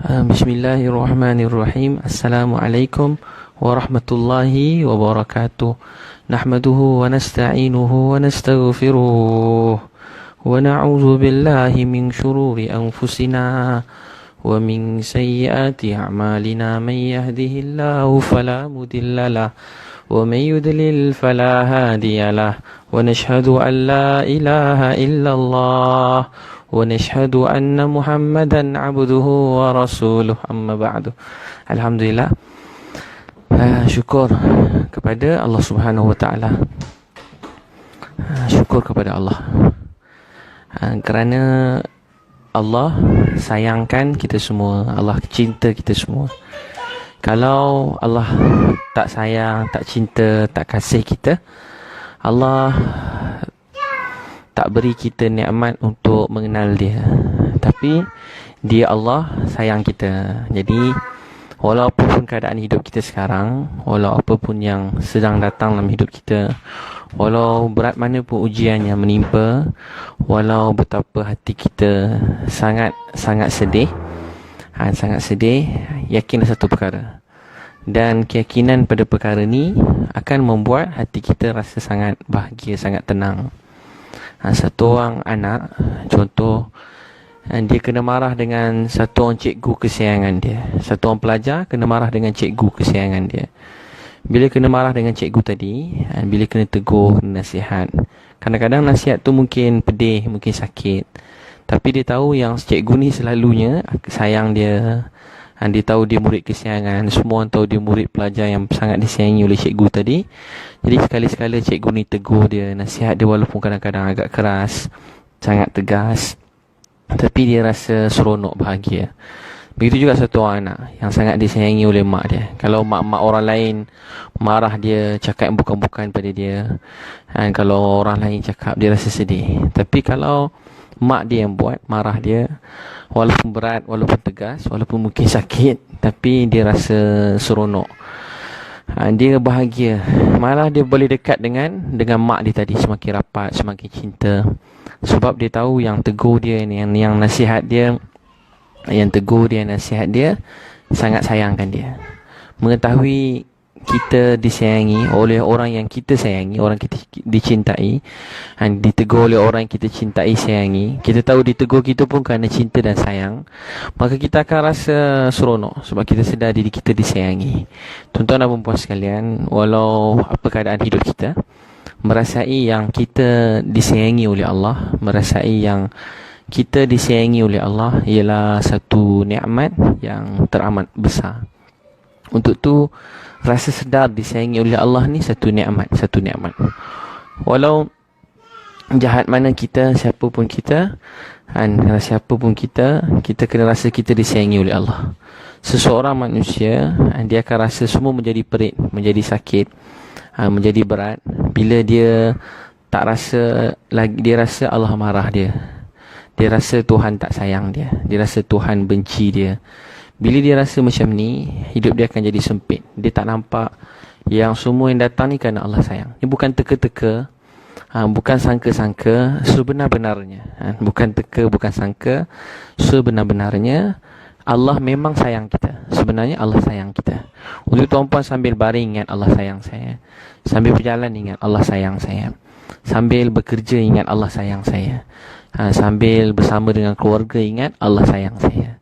Bismillahirrahmanirrahim. Assalamualaikum warahmatullahi wabarakatuh. Nahmaduhu wa nasta'inuhu wa nastaghfiruh wa na'udzu billahi min syururi anfusina wa min sayyiati a'malina. Man yahdihillahu fala mudilla lahu wa man yudlil fala hadiya lahu. Wa nashhadu an la ilaha illallah wa nashhadu anna Muhammadan abduhu wa rasuluh. Amma ba'du. Alhamdulillah, syukur kepada Allah Subhanahu wa taala. Syukur kepada Allah kerana Allah sayangkan kita semua, Allah cinta kita semua. Kalau Allah tak sayang, tak cinta, tak kasih kita, Allah tak beri kita nikmat untuk mengenal dia. Tapi dia Allah sayang kita. Jadi walaupun keadaan hidup kita sekarang, walau apapun yang sedang datang dalam hidup kita, walau berat mana pun ujian yang menimpa, walau betapa hati kita sangat sedih, yakinlah satu perkara. Dan keyakinan pada perkara ni akan membuat hati kita rasa sangat bahagia, sangat tenang. Satu orang anak, contoh, dia kena marah dengan satu orang cikgu kesayangan dia. Satu orang pelajar kena marah dengan cikgu kesayangan dia. Bila kena marah dengan cikgu tadi, bila kena tegur, kena nasihat, kadang-kadang nasihat tu mungkin pedih, mungkin sakit, tapi dia tahu yang cikgu ni selalunya sayang dia. Dia tahu dia murid kesayangan. Semua orang tahu dia murid pelajar yang sangat disayangi oleh cikgu tadi. Jadi sekali-sekala cikgu ni tegur dia, nasihat dia, walaupun kadang-kadang agak keras, sangat tegas, tapi dia rasa seronok, bahagia. Begitu juga satu orang anak yang sangat disayangi oleh mak dia. Kalau mak-mak orang lain marah dia, cakap yang bukan-bukan pada dia, kalau orang lain cakap, dia rasa sedih. Tapi kalau mak dia yang buat, marah dia, walaupun berat, walaupun tegas, walaupun mungkin sakit, tapi dia rasa seronok, dia bahagia. Malah dia boleh dekat dengan mak dia tadi semakin rapat, semakin cinta. Sebab dia tahu yang tegur dia ni, yang nasihat dia, yang tegur dia, nasihat dia, sangat sayangkan dia. Mengetahui kita disayangi oleh orang yang kita sayangi, orang kita dicintai, ditegur oleh orang yang kita cintai, sayangi, kita tahu ditegur kita pun kerana cinta dan sayang, maka kita akan rasa seronok sebab kita sedar diri kita disayangi. Tuan-tuan dan puan sekalian, walau apa keadaan hidup kita, merasai yang kita disayangi oleh Allah, merasai yang kita disayangi oleh Allah ialah satu nikmat yang teramat besar. Untuk tu, rasa sedar disayangi oleh Allah ni satu nikmat. Walau jahat mana kita, siapa pun kita, kita kena rasa kita disayangi oleh Allah. Seseorang manusia, dia akan rasa semua menjadi perit, menjadi sakit, menjadi berat bila dia tak rasa lagi, dia rasa Allah marah dia. Dia rasa Tuhan tak sayang dia. Dia rasa Tuhan benci dia. Bila dia rasa macam ni, hidup dia akan jadi sempit. Dia tak nampak yang semua yang datang ni kerana Allah sayang. Ini bukan teka-teka, bukan sangka-sangka, sebenar-benarnya. Bukan teka, bukan sangka, sebenar-benarnya Allah memang sayang kita. Sebenarnya Allah sayang kita. Untuk tuan-puan sambil baring ingat Allah sayang saya. Sambil berjalan ingat Allah sayang saya. Sambil bekerja ingat Allah sayang saya. Sambil bersama dengan keluarga ingat Allah sayang saya.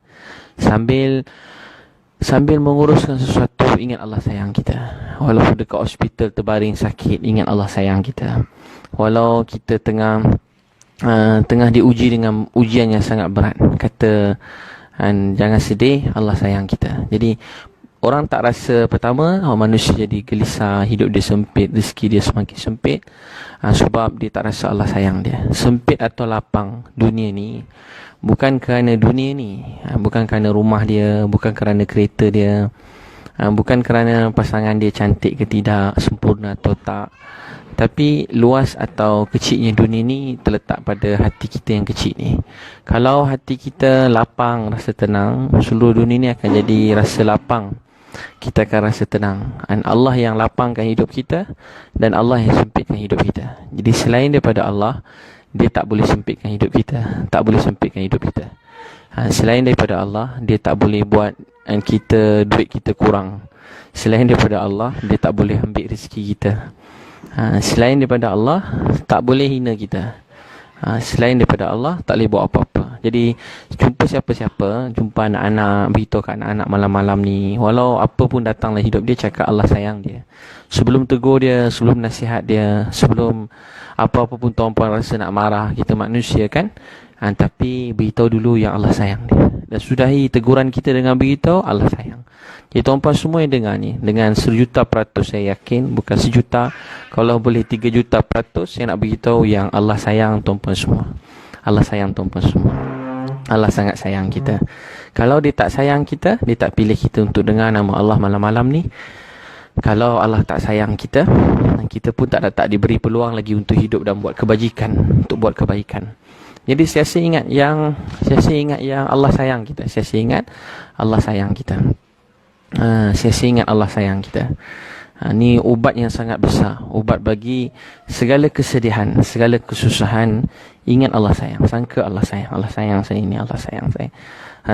Sambil menguruskan sesuatu, ingat Allah sayang kita. Walaupun dekat hospital terbaring sakit, ingat Allah sayang kita. Walau kita tengah diuji dengan ujian yang sangat berat, kata jangan sedih, Allah sayang kita. Jadi orang tak rasa, pertama, manusia jadi gelisah, hidup dia sempit, rezeki dia semakin sempit, sebab dia tak rasa Allah sayang dia. Sempit atau lapang dunia ni bukan kerana dunia ni, bukan kerana rumah dia, bukan kerana kereta dia, bukan kerana pasangan dia cantik ke tidak, sempurna atau tak. Tapi luas atau kecilnya dunia ni terletak pada hati kita yang kecil ni. Kalau hati kita lapang, rasa tenang, seluruh dunia ni akan jadi rasa lapang. Kita akan rasa tenang. Dan Allah yang lapangkan hidup kita, dan Allah yang sempitkan hidup kita. Jadi selain daripada Allah, dia tak boleh sempitkan hidup kita, tak boleh sempitkan hidup kita. Selain daripada Allah, dia tak boleh buat duit kita kurang. Selain daripada Allah, dia tak boleh ambil rezeki kita. Selain daripada Allah, tak boleh hina kita. Selain daripada Allah, tak boleh buat apa-apa. Jadi jumpa siapa-siapa, jumpa anak-anak, beritahu kat anak-anak malam-malam ni, walau apa pun datanglah hidup dia, cakap Allah sayang dia. Sebelum tegur dia, sebelum nasihat dia, sebelum apa-apa pun tuan-puan rasa nak marah, kita manusia kan. Tapi beritahu dulu yang Allah sayang dia. Dan sudahi teguran kita dengan beritahu Allah sayang. Jadi tuan-puan semua yang dengar ni, dengan 1,000,000% saya yakin, bukan 1,000,000, kalau boleh 3,000,000% saya nak beritahu yang Allah sayang tuan-puan semua. Allah sayang tuan-puan semua. Allah sangat sayang kita. Kalau dia tak sayang kita, dia tak pilih kita untuk dengar nama Allah malam-malam ni. Kalau Allah tak sayang kita, kita pun tak diberi peluang lagi untuk hidup dan buat kebajikan, untuk buat kebaikan. Jadi saya ingat yang Allah sayang kita. Saya ingat Allah sayang kita. Saya ingat Allah sayang kita. Ni ubat yang sangat besar. Ubat bagi segala kesedihan, segala kesusahan. Ingat Allah sayang. Sangka Allah sayang. Allah sayang saya ni, Allah sayang saya.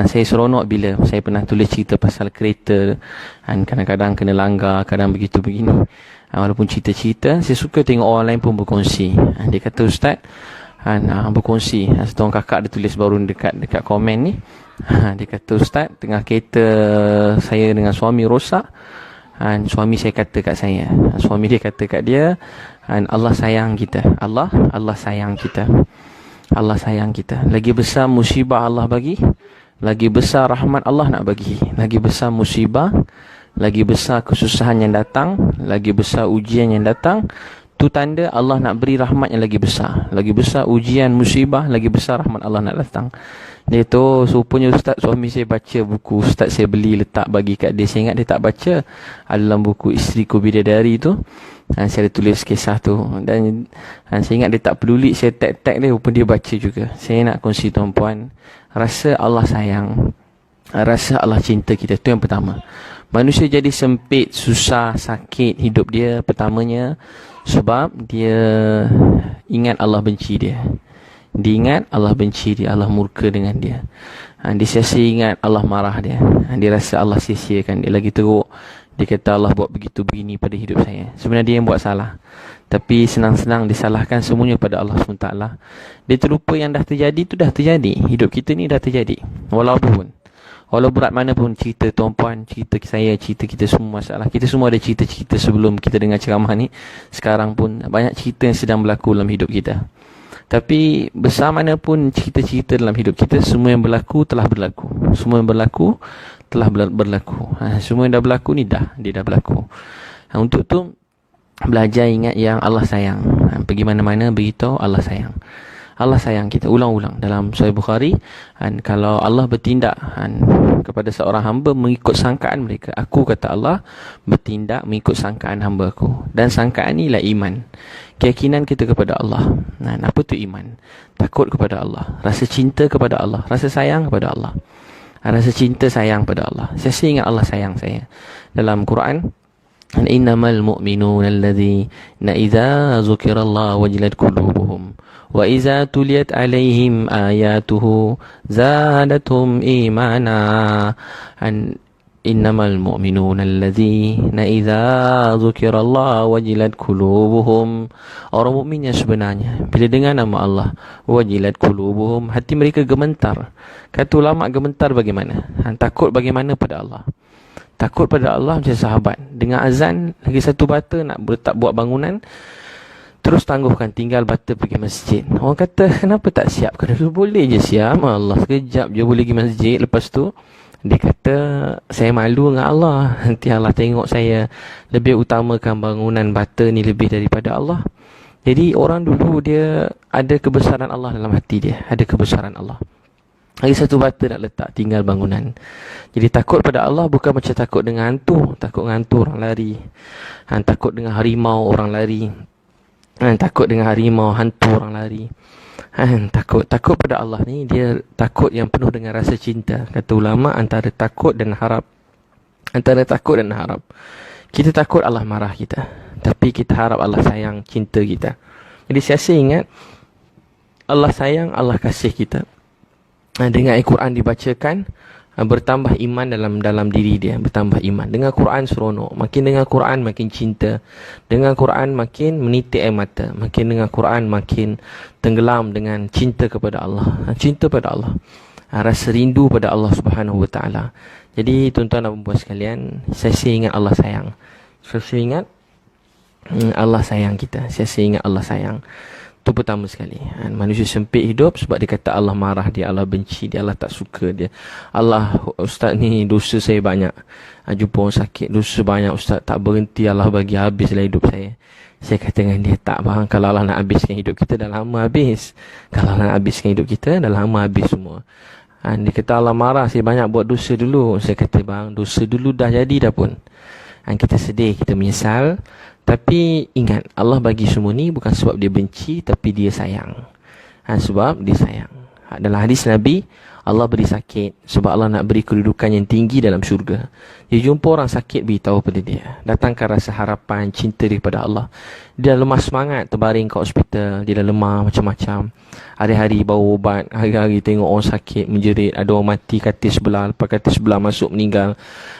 Saya seronok bila saya pernah tulis cerita pasal kereta. Kadang-kadang kena langgar, kadang begitu begini. Walaupun cerita-cerita, saya suka tengok orang lain pun berkongsi. Dia kata, Ustaz, berkongsi. Seorang kakak dia tulis baru dekat komen ni. Dia kata, Ustaz, tengah kereta saya dengan suami rosak. Suami saya kata kat saya, suami dia kata kat dia, Allah sayang kita. Allah sayang kita. Allah sayang kita. Lagi besar musibah Allah bagi, lagi besar rahmat Allah nak bagi. Lagi besar musibah, lagi besar kesusahan yang datang, lagi besar ujian yang datang, tu tanda Allah nak beri rahmat yang lagi besar. Lagi besar ujian, musibah, lagi besar rahmat Allah nak datang. Dia tu rupanya Ustaz, suami saya baca buku Ustaz saya beli letak bagi kat dia. Saya ingat dia tak baca. Dalam buku Isteriku Bidadari tu, saya ada tulis kisah tu. Dan saya ingat dia tak peduli saya tag dia, rupanya dia baca juga. Saya nak kongsi tuan-puan, rasa Allah sayang, rasa Allah cinta kita. Itu yang pertama. Manusia jadi sempit, susah, sakit hidup dia pertamanya sebab dia ingat Allah benci dia. Dia ingat Allah benci dia, Allah murka dengan dia. Dia sia-sia ingat Allah marah dia. Dia rasa Allah sia-siakan dia. Lagi teruk, dia kata Allah buat begitu begini pada hidup saya. Sebenarnya dia yang buat salah, tapi senang-senang disalahkan semuanya pada Allah SWT. Dia terlupa yang dah terjadi tu dah terjadi. Hidup kita ni dah terjadi. Walau berat mana pun cerita tuan-puan, cerita saya, cerita kita semua masalah. Kita semua ada cerita-cerita sebelum kita dengar ceramah ni. Sekarang pun banyak cerita yang sedang berlaku dalam hidup kita. Tapi besar mana pun cerita-cerita dalam hidup kita, semua yang berlaku telah berlaku. Semua yang berlaku telah berlaku. Semua yang dah berlaku ni dia dah berlaku. Untuk tu belajar ingat yang Allah sayang. Pergi mana-mana beritahu Allah sayang. Allah sayang kita. Ulang-ulang dalam Sahih Bukhari, kalau Allah bertindak kepada seorang hamba mengikut sangkaan mereka, aku, kata Allah, bertindak mengikut sangkaan hamba aku. Dan sangkaan ni ialah iman, keyakinan kita kepada Allah. Apa tu iman? Takut kepada Allah, rasa cinta kepada Allah, rasa sayang kepada Allah, rasa cinta sayang pada Allah. Saya ingat Allah sayang saya. Dalam Quran, innamal mu'minuna alladhina idza dzukirallahu wajilat qulubuhum wa iza tuliyat alaihim ayatuhu zadatuhum imana. Innamal mu'minuna alladzina idza dzukirallahu wajilat qulubuhum. Orang mukmin yang sebenarnya bila dengar nama Allah, wajilat qulubuhum, hati mereka gemetar. Kata ulama, gemetar bagaimana? Takut bagaimana pada Allah? Takut pada Allah macam sahabat dengar azan, lagi satu bata nak buat bangunan, terus tangguhkan, tinggal bata pergi masjid. Orang kata, kenapa tak siapkan dulu? Boleh je siap, Allah sekejap je boleh pergi masjid. Lepas tu dia kata, saya malu dengan Allah, nanti Allah tengok saya lebih utamakan bangunan bata ni lebih daripada Allah. Jadi orang dulu dia ada kebesaran Allah dalam hati dia, ada kebesaran Allah. Lagi satu bata nak letak, tinggal bangunan. Jadi takut pada Allah bukan macam takut dengan hantu. Takut dengan hantu orang lari, takut dengan harimau orang lari, takut dengan harimau, hantu orang lari. Takut pada Allah ni, dia takut yang penuh dengan rasa cinta. Kata ulama, antara takut dan harap. Antara takut dan harap. Kita takut Allah marah kita, tapi kita harap Allah sayang, cinta kita. Jadi saya ingat Allah sayang, Allah kasih kita. Dengan Al-Quran dibacakan, bertambah iman dalam diri dia, bertambah iman. Dengar Quran seronok, makin dengar Quran makin cinta. Dengar Quran makin menitik air mata, makin dengar Quran makin tenggelam dengan cinta kepada Allah. Cinta pada Allah. Rasa rindu pada Allah Subhanahu Wa Taala. Jadi tuan-tuan dan puan sekalian, saya ingat Allah sayang. Saya ingat Allah sayang kita. Saya ingat Allah sayang. Itu pertama sekali. Manusia sempit hidup sebab dia kata Allah marah dia, Allah benci dia, Allah tak suka dia. Allah, ustaz ni dosa saya banyak. Jumpa orang sakit, dosa banyak ustaz, tak berhenti Allah bagi habislah hidup saya. Saya kata dengan dia, tak bang, kalau Allah nak habiskan hidup kita dah lama habis. Kalau Allah nak habiskan hidup kita dah lama habis semua. Dia kata Allah marah, saya banyak buat dosa dulu. Saya kata bang, dosa dulu dah jadi dah pun. Kita sedih, kita menyesal. Tapi ingat, Allah bagi semua ni bukan sebab dia benci, tapi dia sayang. Sebab dia sayang. Dalam hadis Nabi, Allah beri sakit sebab Allah nak beri kedudukan yang tinggi dalam syurga. Dia jumpa orang sakit, beritahu pada dia, datangkan rasa harapan, cinta daripada Allah. Dia lemah semangat, terbaring kat hospital. Dia dah lemah macam-macam. Hari-hari bawa ubat, hari-hari tengok orang sakit menjerit, ada orang mati katil sebelah, lepas katil sebelah masuk meninggal.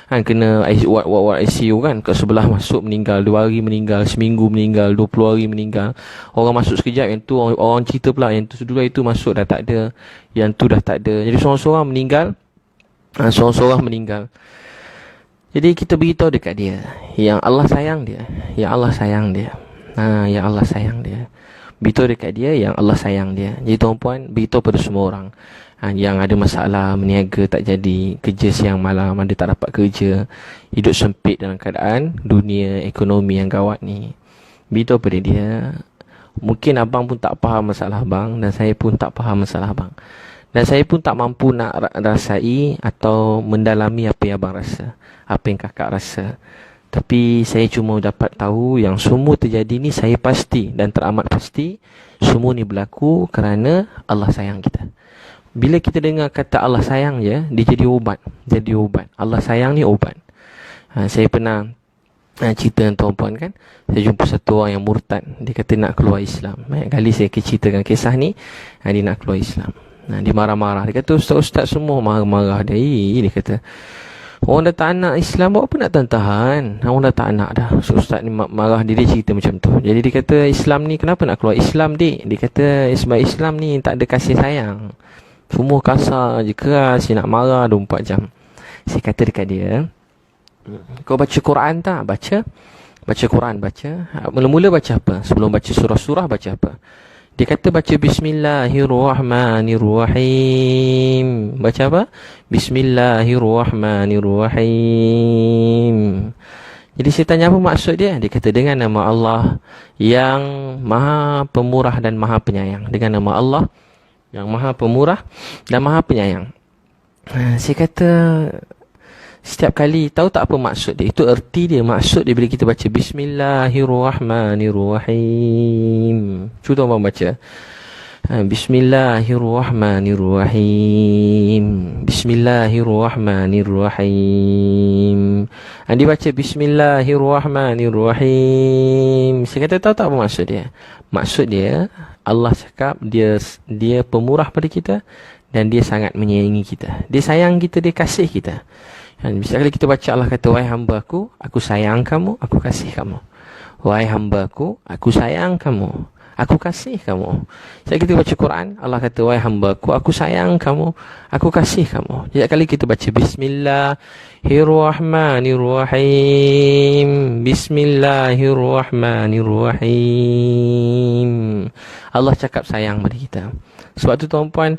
Kena ward ICU kan, kat sebelah masuk meninggal, 2 hari meninggal, seminggu meninggal, 20 hari meninggal. Orang masuk sekejap, yang tu orang cerita pula, yang tu dulu itu masuk dah tak ada, yang tu dah tak ada. Jadi seorang-seorang meninggal, seorang-seorang meninggal. Jadi kita beritahu dekat dia yang Allah sayang dia, yang Allah sayang dia. Yang Allah sayang dia. Beritahu dekat dia yang Allah sayang dia. Jadi tuan-puan, beritahu pada semua orang yang ada masalah, meniaga tak jadi, kerja siang malam, ada tak dapat kerja, hidup sempit dalam keadaan dunia ekonomi yang gawat ni. Beritahu pada dia, mungkin abang pun tak faham masalah abang, dan saya pun tak faham masalah abang. Dan saya pun tak mampu nak rasai atau mendalami apa yang abang rasa, apa yang kakak rasa. Tapi saya cuma dapat tahu yang semua terjadi ni, saya pasti dan teramat pasti semua ni berlaku kerana Allah sayang kita. Bila kita dengar kata Allah sayang je, dia jadi ubat. Jadi ubat. Allah sayang ni ubat. Saya pernah cerita dengan tuan-puan kan, saya jumpa satu orang yang murtad. Dia kata nak keluar Islam. Banyak kali saya ceritakan kisah ni, dia nak keluar Islam. Dia marah-marah. Dia kata ustaz-ustaz semua marah-marah dia. Dia kata, orang dah tak nak Islam, buat apa nak tahan-tahan? Orang dah tak nak dah. So, ustaz ni marah dia cerita macam tu. Jadi dia kata, Islam ni kenapa nak keluar Islam dik? Dia kata, sebab Islam ni tak ada kasih sayang. Semua kasar je, keras, dia nak marah 24 jam. Saya kata dekat dia, kau baca Quran tak? Baca Quran, baca. Mula-mula baca apa? Sebelum baca surah-surah, baca apa? Dia kata baca Bismillahirrahmanirrahim. Baca apa? Bismillahirrahmanirrahim. Jadi saya tanya apa maksud dia? Dia kata dengan nama Allah yang Maha Pemurah dan Maha Penyayang. Dengan nama Allah yang Maha Pemurah dan Maha Penyayang. Saya kata, setiap kali, tahu tak apa maksud dia? Itu erti dia, maksud dia bila kita baca Bismillahirrahmanirrahim. Cuba abang baca. Bismillahirrahmanirrahim. Bismillahirrahmanirrahim. Dia baca Bismillahirrahmanirrahim. Saya kata, tahu tak apa maksud dia? Maksud dia, Allah cakap dia pemurah pada kita dan dia sangat menyayangi kita. Dia sayang kita, dia kasih kita. Bisa kali kita baca Allah kata, wahai hamba aku sayang kamu, aku kasih kamu. Wahai hamba aku sayang kamu, aku kasih kamu. Setiap kita baca Quran, Allah kata, wahai hamba aku sayang kamu, aku kasih kamu. Setiap kali kita baca Bismillahirrahmanirrahim, Bismillahirrahmanirrahim, Allah cakap sayang pada kita. Sebab tu tuan-puan,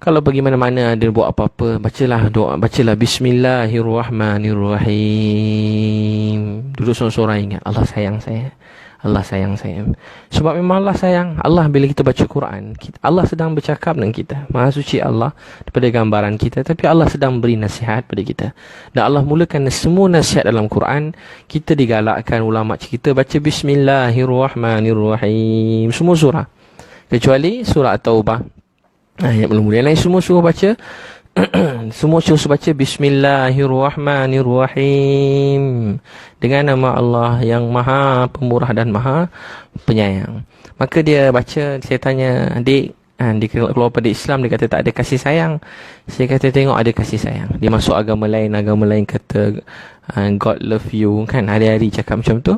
kalau pergi mana-mana ada buat apa-apa, bacalah doa, bacalah Bismillahirrahmanirrahim. Duduk sorang-sorang ingat, Allah sayang saya. Allah sayang saya. Sebab memang Allah sayang. Allah bila kita baca Quran, Allah sedang bercakap dengan kita. Maha suci Allah daripada gambaran kita, tapi Allah sedang beri nasihat pada kita. Dan Allah mulakan semua nasihat dalam Quran. Kita digalakkan, ulama kita baca Bismillahirrahmanirrahim. Semua surah. Kecuali surah At-Taubah. Yang mula-mula lain semua suruh baca semua suruh baca Bismillahirrahmanirrahim, dengan nama Allah yang Maha Pemurah dan Maha Penyayang. Maka dia baca, saya tanya, adik, Dia keluar pada Islam, dia kata tak ada kasih sayang. Saya kata tengok ada kasih sayang. Dia masuk agama lain kata God love you, kan, hari-hari cakap macam tu.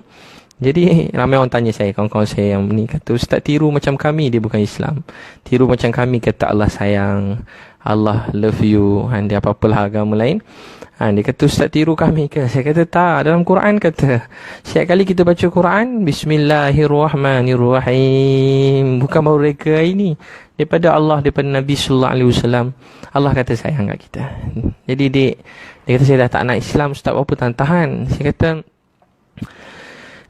Jadi ramai orang tanya saya, kawan-kawan saya yang ni kata, "Ustaz, tiru macam kami." Dia bukan Islam. Tiru macam kami, kata Allah sayang, Allah love you, dia apa-apalah agama lain. Dia kata, "Ustaz, tiru kami ke?" Saya kata, "Tak, dalam Quran kata, setiap kali kita baca Quran, Bismillahirrahmanirrahim. Bukan baru reka ini. Daripada Allah, daripada Nabi sallallahu alaihi wasallam. Allah kata sayang kat kita." Jadi dia kata, "Saya dah tak nak Islam, Ustaz, apa tahan-tahan." Saya kata,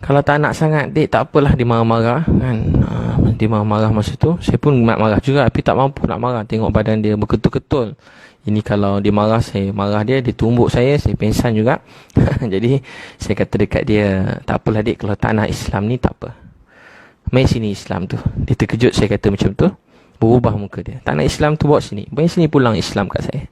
kalau tak nak sangat, dek, tak apalah, dia marah-marah, kan. Dia marah-marah masa tu. Saya pun nak marah juga, tapi tak mampu nak marah. Tengok badan dia berketul-ketul. Ini kalau dia marah, saya marah dia tumbuk saya pengsan juga. Jadi saya kata dekat dia, "Tak apalah, dek, kalau tak nak Islam ni, tak apa. Mai sini Islam tu." Dia terkejut, saya kata macam tu. Berubah muka dia. "Tak nak Islam tu, bawa sini. Mai sini pulang Islam kat saya.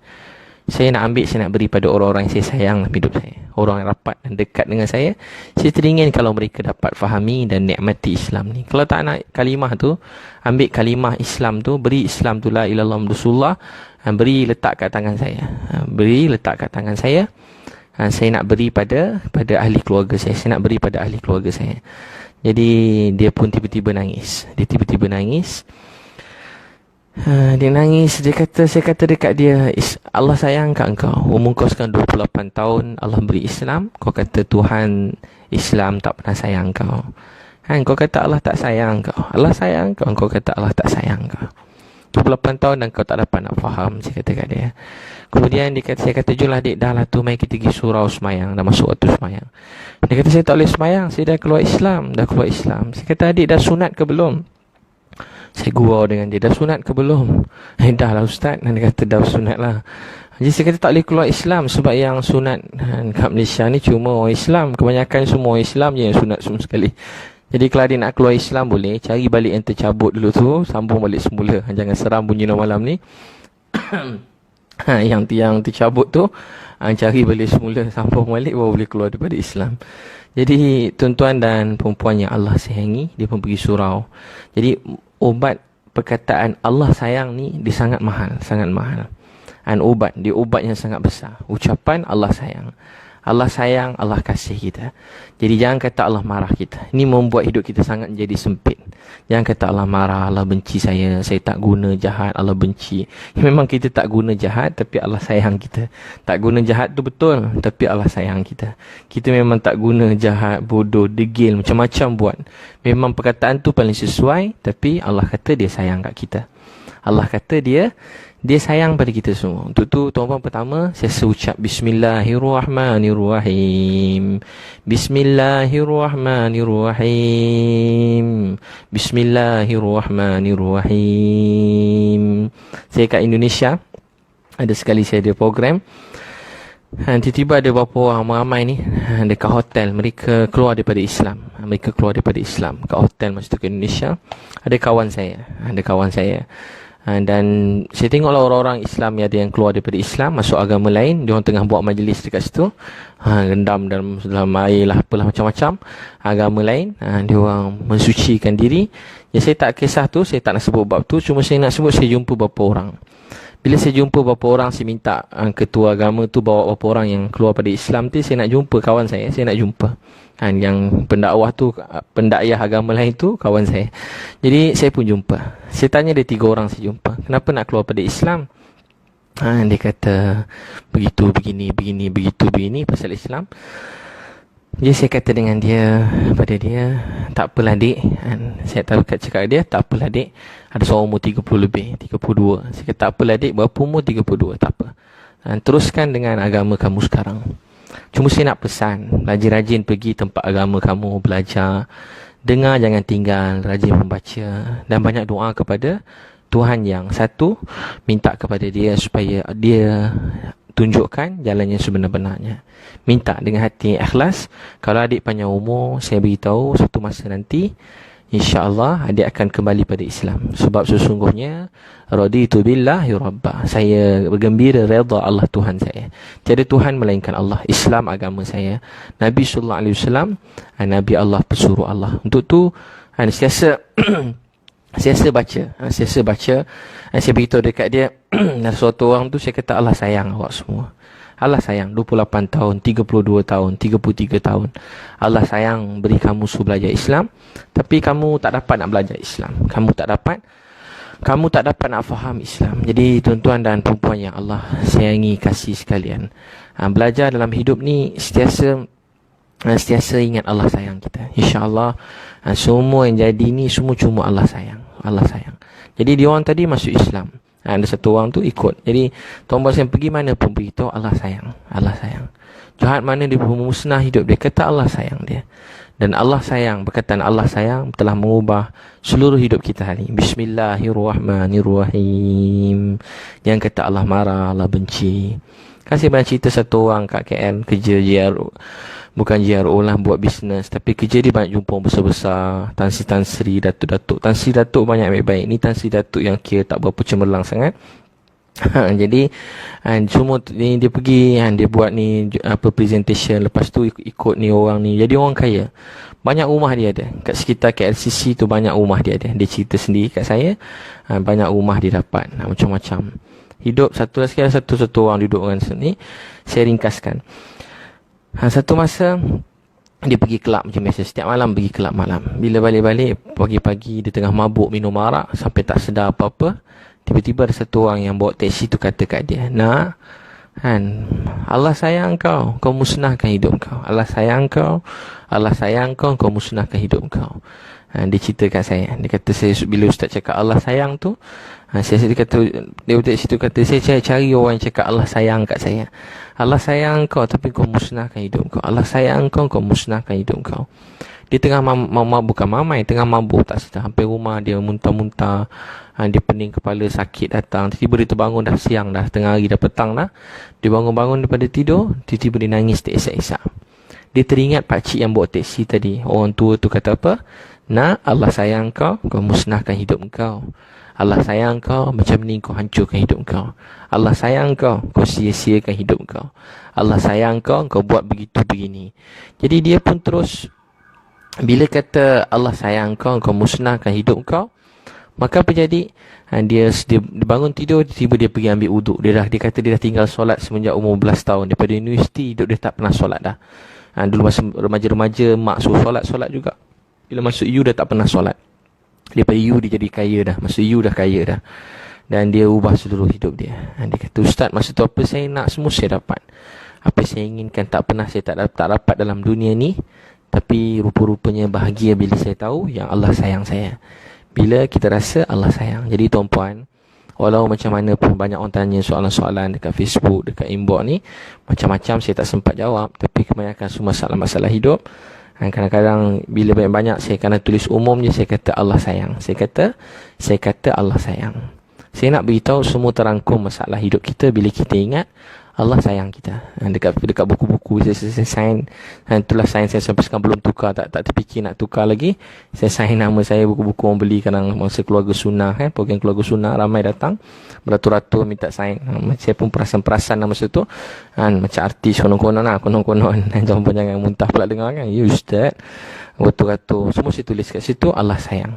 Saya nak ambil, saya nak beri pada orang-orang yang saya sayang dalam hidup saya. Orang yang rapat dan dekat dengan saya. Saya teringin kalau mereka dapat fahami dan nikmati Islam ni. Kalau tak nak kalimah tu, ambil kalimah Islam tu, beri Islam tu la ilaha illallah Rasulullah, beri letak kat tangan saya. Beri letak kat tangan saya. Saya nak beri pada ahli keluarga saya. Saya nak beri pada ahli keluarga saya." Jadi dia pun tiba-tiba nangis. Dia nangis. Saya kata dekat dia, "Allah sayang kat engkau. Umur kau sekarang 28 tahun, Allah beri Islam. Kau kata Tuhan Islam tak pernah sayang kau. Kau kata Allah tak sayang kau. Allah sayang kau, kau kata Allah tak sayang kau. 28 tahun dan kau tak dapat nak faham." Saya kata kat dia. Kemudian saya kata, "Julah, dek, dah lah tu, mai kita pergi surau semayang." Dah masuk waktu semayang. Dia kata, "Saya tak boleh semayang, saya dah keluar Islam." Saya kata, "Adik dah sunat ke belum?" Saya gurau dengan dia, "Dah sunat ke belum?" "Dah lah, Ustaz." Dia kata, "Dah sunat lah." Jadi saya kata, tak boleh keluar Islam, sebab yang sunat kat Malaysia ni cuma orang Islam. Kebanyakan semua orang Islam je yang sunat semua sekali. Jadi kalau dia nak keluar Islam, boleh cari balik yang tercabut dulu tu, sambung balik semula. Jangan seram bunyi no malam ni. Yang tercabut tu, cari balik semula, sambung balik, baru boleh keluar daripada Islam. Jadi tuan-tuan dan perempuan yang Allah sayangi, dia pun pergi surau. Jadi ubat perkataan Allah sayang ni, dia sangat mahal. Dia ubat yang sangat besar. Ucapan Allah sayang. Allah sayang, Allah kasih kita. Jadi jangan kata Allah marah kita. Ini membuat hidup kita sangat menjadi sempit. Jangan kata Allah marah, Allah benci saya tak guna jahat, Allah benci. Memang kita tak guna jahat, tapi Allah sayang kita. Tak guna jahat tu betul, tapi Allah sayang kita. Kita memang tak guna jahat, bodoh, degil, macam-macam buat. Memang perkataan tu paling sesuai, tapi Allah kata dia sayang kat kita. Allah kata dia sayang pada kita semua. Untuk tu, tuan-tuan, pertama saya ucap Bismillahirrahmanirrahim. Bismillahirrahmanirrahim. Bismillahirrahmanirrahim. Saya kat Indonesia, ada sekali saya ada program. Tiba-tiba ada beberapa orang ramai ni dekat hotel, mereka keluar daripada Islam. Kat hotel masa tu ke Indonesia. Ada kawan saya. Dan saya tengoklah orang-orang Islam yang ada yang keluar daripada Islam, masuk agama lain. Dia orang tengah buat majlis dekat situ, rendam dalam air lah, apalah macam-macam agama lain. Dia orang mensucikan diri. Ya, saya tak kisah tu, saya tak nak sebut bab tu. Cuma saya nak sebut, saya jumpa beberapa orang. Bila saya jumpa beberapa orang, saya minta ketua agama tu bawa beberapa orang yang keluar pada Islam tu. Saya nak jumpa kawan saya nak jumpa. Yang pendakwah tu, pendakwah agama lain tu kawan saya. Jadi saya pun jumpa. Saya tanya dia 3 orang saya jumpa, "Kenapa nak keluar pada Islam?" Dia kata begitu, begini pasal Islam. Jadi saya kata dengan dia, pada dia, "Tak apalah, dek." Saya tahu kat cakap dia, "Tak apalah, dek. Ada seorang umur 30 lebih, 32. Saya kata, "Tak apalah, dek. Berapa umur? 32. Tak apa. Teruskan dengan agama kamu sekarang. Cuma saya nak pesan, rajin-rajin pergi tempat agama kamu, belajar. Dengar, jangan tinggal. Rajin membaca. Dan banyak doa kepada Tuhan yang satu. Minta kepada dia supaya dia tunjukkan jalan yang sebenar-benarnya. Minta dengan hati ikhlas. Kalau adik panjang umur, saya beritahu satu masa nanti, InsyaAllah adik akan kembali pada Islam. Sebab sesungguhnya raditu billahi rabba. Saya bergembira redha Allah Tuhan saya. Tiada Tuhan melainkan Allah. Islam agama saya. Nabi sallallahu alaihi wasallam Nabi Allah, pesuruh Allah. Untuk tu sentiasa Siasa baca. Saya beritahu dekat dia, suatu orang tu saya kata Allah sayang awak semua. Allah sayang 28 tahun, 32 tahun, 33 tahun. Allah sayang beri kamu suruh belajar Islam, tapi kamu tak dapat nak belajar Islam. Kamu tak dapat nak faham Islam. Jadi tuan-tuan dan perempuan yang Allah sayangi, kasih sekalian, belajar dalam hidup ni sentiasa ingat Allah sayang kita. InsyaAllah semua yang jadi ni semua cuma Allah sayang. Allah sayang. Jadi dia orang tadi masuk Islam, ada satu orang tu ikut. Jadi tuan-tuan saya pergi mana pun beritahu Allah sayang. Allah sayang. Jahat mana dia musnah hidup dia, kata Allah sayang dia. Dan Allah sayang, berkatan Allah sayang telah mengubah seluruh hidup kita hari ini. Bismillahirrahmanirrahim. Yang kata Allah marah, Allah benci. Kasih banyak cerita satu orang kat KL kerja JRO. Bukan JRO lah, buat bisnes, tapi kerja dia banyak jumpa besar-besar, Tan Sri, Datuk. Tan Sri Datuk banyak baik-baik. Ni Tan Sri Datuk yang kira tak berapa cemerlang sangat. Jadi semua ni dia pergi, dia buat ni presentation, lepas tu ikut ni orang ni. Jadi orang kaya, banyak rumah dia ada kat sekitar KLCC tu, banyak rumah dia ada. Dia cerita sendiri kat saya, banyak rumah dia dapat, macam-macam. Hidup satu orang duduk dengan sini. Saya ringkaskan. Satu masa dia pergi kelab macam biasa, setiap malam pergi kelab malam. Bila balik-balik pagi-pagi dia tengah mabuk minum arak sampai tak sedar apa-apa. Tiba-tiba ada satu orang yang bawa teksi tu kata kat dia, "Nak, Allah sayang kau, kau musnahkan hidup kau. Allah sayang kau, kau musnahkan hidup kau." Dia cerita kat saya. Dia kata saya, bila ustaz cakap Allah sayang tu, dia kata saya cari orang yang cakap Allah sayang kat saya. Allah sayang kau tapi kau musnahkan hidup kau. Allah sayang kau, kau musnahkan hidup kau. Dia tengah bukan mamai, tengah mabuk tak sedar. Sampai rumah dia muntah-muntah. Dia pening kepala, sakit datang. Tiba-tiba dia terbangun dah siang dah, tengah hari dah petang dah. Dia bangun-bangun daripada tidur, tiba-tiba dia nangis teresak-esak. Dia teringat pakcik yang bawa teksi tadi. Orang tua tu kata apa? "Nak, Allah sayang kau, kau musnahkan hidup kau. Allah sayang kau, macam ni kau hancurkan hidup kau. Allah sayang kau, kau sia-siakan hidup kau. Allah sayang kau, kau buat begitu begini." Jadi dia pun terus, bila kata Allah sayang kau, kau musnahkan hidup kau, maka apa jadi? Dia bangun tidur, tiba dia pergi ambil uduk. Dia kata dia dah tinggal solat semenjak umur 11 tahun. Daripada universiti hidup dia tak pernah solat dah. Dulu masa remaja-remaja, mak suruh solat juga. Bila masuk U dah tak pernah solat. Daripada U dia jadi kaya dah. Masuk U dah kaya dah. Dan dia ubah seluruh hidup dia. Dia kata, "Ustaz, masa tu apa saya nak semua saya dapat. Apa saya inginkan tak pernah saya tak dapat dalam dunia ni. Tapi rupa-rupanya bahagia bila saya tahu yang Allah sayang saya." Bila kita rasa Allah sayang. Jadi tuan-puan, walau macam mana pun banyak orang tanya soalan-soalan dekat Facebook, dekat inbox ni, macam-macam saya tak sempat jawab. Tapi kebanyakan semua masalah hidup. Kadang-kadang bila banyak-banyak saya kena tulis umum je, saya kata Allah sayang. Saya kata Allah sayang. Saya nak beritahu semua terangkum masalah hidup kita bila kita ingat Allah sayang kita. Dekat buku-buku saya sign. Itulah sign saya sampai sekarang belum tukar. Tak terfikir nak tukar lagi. Saya sign nama saya, buku-buku orang beli kadang masa keluarga sunnah, program keluarga sunnah ramai datang, beratur-ratur minta sign. Saya pun perasan masa tu macam artis konon-konon. Jangan muntah pula dengar kan. Ya ustaz, beratur-ratur semua saya tulis kat situ Allah sayang.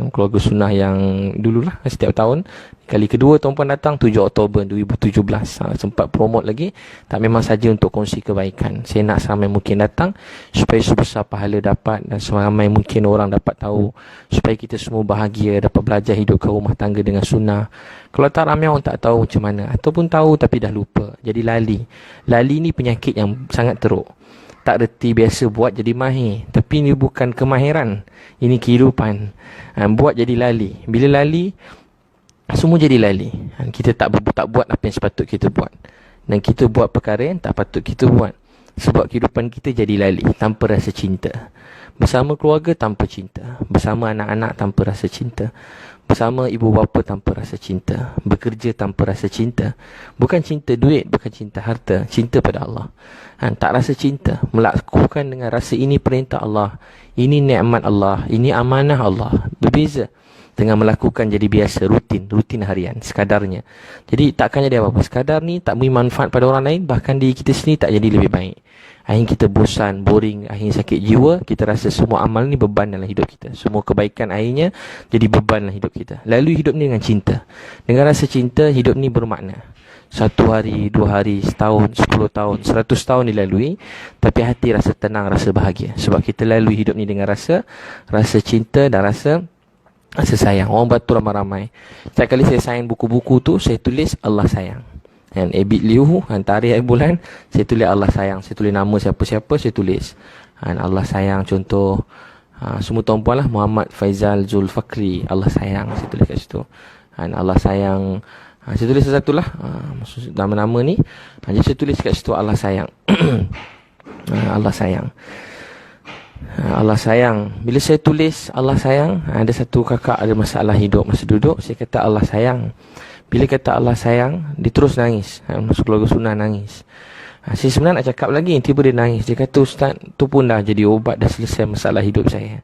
Keluarga sunnah yang dululah setiap tahun. Kali kedua tuan-puan datang 7 Oktober 2017. Sempat promote lagi. Tak, memang saja untuk kongsi kebaikan. Saya nak seramai mungkin datang supaya sebesar pahala dapat, dan seramai mungkin orang dapat tahu, supaya kita semua bahagia, dapat belajar hidup ke rumah tangga dengan sunnah. Kalau tak, ramai orang tak tahu macam mana, ataupun tahu tapi dah lupa. Jadi lali ni penyakit yang sangat teruk. Tak reti biasa buat jadi mahir. Tapi ini bukan kemahiran, ini kehidupan. Buat jadi lali. Bila lali, semua jadi lali. Kita tak buat apa yang sepatut kita buat. Dan kita buat perkara yang tak patut kita buat. Sebab kehidupan kita jadi lali, tanpa rasa cinta. Bersama keluarga tanpa cinta. Bersama anak-anak tanpa rasa cinta. Bersama ibu bapa tanpa rasa cinta. Bekerja tanpa rasa cinta. Bukan cinta duit, bukan cinta harta, cinta pada Allah. Tak rasa cinta, melakukan dengan rasa ini perintah Allah, ini nikmat Allah, ini amanah Allah. Berbeza. Dengan melakukan jadi biasa, rutin harian, sekadarnya. Jadi takkan jadi apa-apa. Sekadar ni tak beri manfaat pada orang lain, bahkan diri kita sendiri tak jadi lebih baik. Akhirnya kita bosan, boring, akhirnya sakit jiwa. Kita rasa semua amal ni beban dalam hidup kita. Semua kebaikan akhirnya jadi beban dalam hidup kita. Lalu hidup ni dengan cinta. Dengan rasa cinta, hidup ni bermakna. 1 hari, 2 hari, setahun, 10 tahun, 100 tahun dilalui, tapi hati rasa tenang, rasa bahagia. Sebab kita lalui hidup ni dengan rasa cinta dan rasa sayang. Orang batu ramai-ramai. Setiap kali saya sign buku-buku tu, saya tulis Allah sayang. Dan Ebit Liu, tarikh hari bulan, saya tulis Allah sayang. Saya tulis nama siapa-siapa, saya tulis. Dan Allah sayang, contoh, semua tuan-puan lah, Muhammad Faizal Zulfakri, Allah sayang, saya tulis kat situ. Dan Allah sayang, saya tulis satu lah, maksud nama-nama ni. Jadi saya tulis kat situ Allah sayang. Allah sayang. Allah sayang. Bila saya tulis Allah sayang, ada satu kakak ada masalah hidup. Masa duduk, saya kata Allah sayang. Bila kata Allah sayang, dia terus nangis. Masuk keluarga sunnah nangis. Saya sebenarnya nak cakap lagi, tiba dia nangis. Dia kata, Ustaz, tu pun dah jadi obat, dah selesai masalah hidup saya.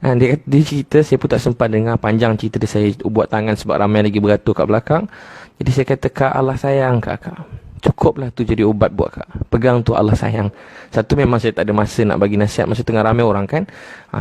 Dia cerita, saya pun tak sempat dengar panjang cerita dia. Saya buat tangan sebab ramai lagi beratur kat belakang. Jadi saya kata, Kak, Allah sayang kakak. Cukuplah tu jadi obat buat kak. Pegang tu Allah sayang. Satu, memang saya tak ada masa nak bagi nasihat masa tengah ramai orang kan.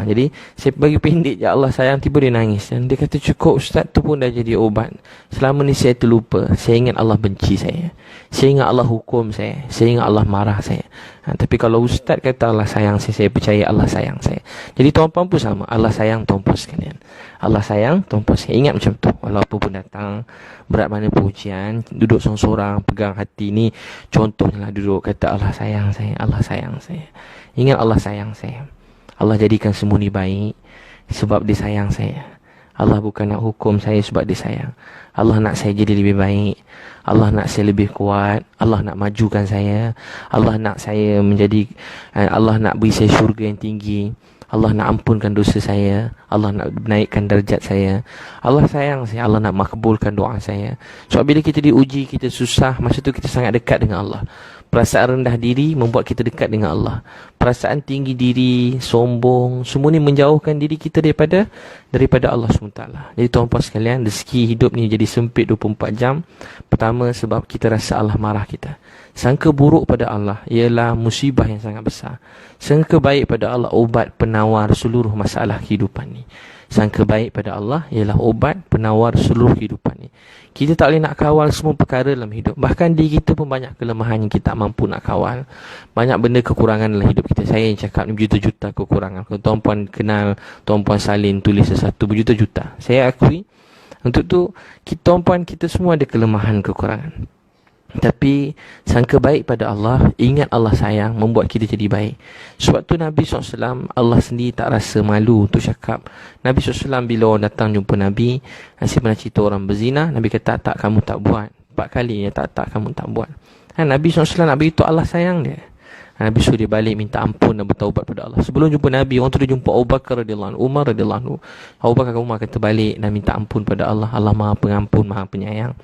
Jadi saya bagi pendek je Allah sayang. Tiba dia nangis. Dan dia kata cukup Ustaz, tu pun dah jadi obat. Selama ni saya terlupa. Saya ingat Allah benci saya. Saya ingat Allah hukum saya. Saya ingat Allah marah saya. Tapi kalau Ustaz kata Allah sayang saya percaya Allah sayang saya. Jadi tuan-puan pun sama. Allah sayang tuan-puan sekalian. Allah sayang tuan-puan sekalian. Ingat macam tu. Walaupun pun datang berat mana pun ujian, duduk seorang-seorang, pegang hati ni. Contohnya lah duduk kata Allah sayang saya. Allah sayang saya. Ingat Allah sayang saya. Allah jadikan semua ni baik sebab dia sayang saya. Allah bukan nak hukum saya sebab dia sayang. Allah nak saya jadi lebih baik. Allah nak saya lebih kuat. Allah nak majukan saya. Allah nak saya menjadi, Allah nak beri saya syurga yang tinggi. Allah nak ampunkan dosa saya. Allah nak naikkan darjat saya. Allah sayang saya. Allah nak makbulkan doa saya. Sebab bila kita diuji, kita susah, masa tu kita sangat dekat dengan Allah. Perasaan rendah diri membuat kita dekat dengan Allah. Perasaan tinggi diri, sombong, semua ni menjauhkan diri kita daripada Allah SWT. Jadi tuan-puan sekalian, rezeki hidup ni jadi sempit 24 jam. Pertama sebab kita rasa Allah marah kita. Sangka buruk pada Allah ialah musibah yang sangat besar. Sangka baik pada Allah obat penawar seluruh masalah kehidupan ni. Sangka baik pada Allah ialah obat penawar seluruh kehidupan ni. Kita tak boleh nak kawal semua perkara dalam hidup. Bahkan diri kita pun banyak kelemahan yang kita tak mampu nak kawal. Banyak benda kekurangan dalam hidup kita. Saya yang cakap ni berjuta-juta kekurangan. Kalau tuan-puan kenal tuan-puan Salin tulis sesuatu berjuta-juta. Saya akui. Untuk tu tuan-puan kita semua ada kelemahan kekurangan. Tapi sangka baik pada Allah, ingat Allah sayang, membuat kita jadi baik. Sebab tu Nabi SAW, Allah sendiri tak rasa malu untuk cakap. Nabi SAW bila orang datang jumpa Nabi, saya pernah cerita orang berzina, Nabi kata tak kamu tak buat. 4 kali ya tak kamu tak buat. Nabi SAW nak beritahu Allah sayang dia. Nabi suruh dia balik minta ampun dan bertaubat pada Allah. Sebelum jumpa Nabi, orang tu dia jumpa Abu Bakar radhiyallahu anhu, Umar radhiyallahu anhu. Abu Bakar Umar kata balik dan minta ampun pada Allah. Allah Maha Pengampun, Maha Penyayang.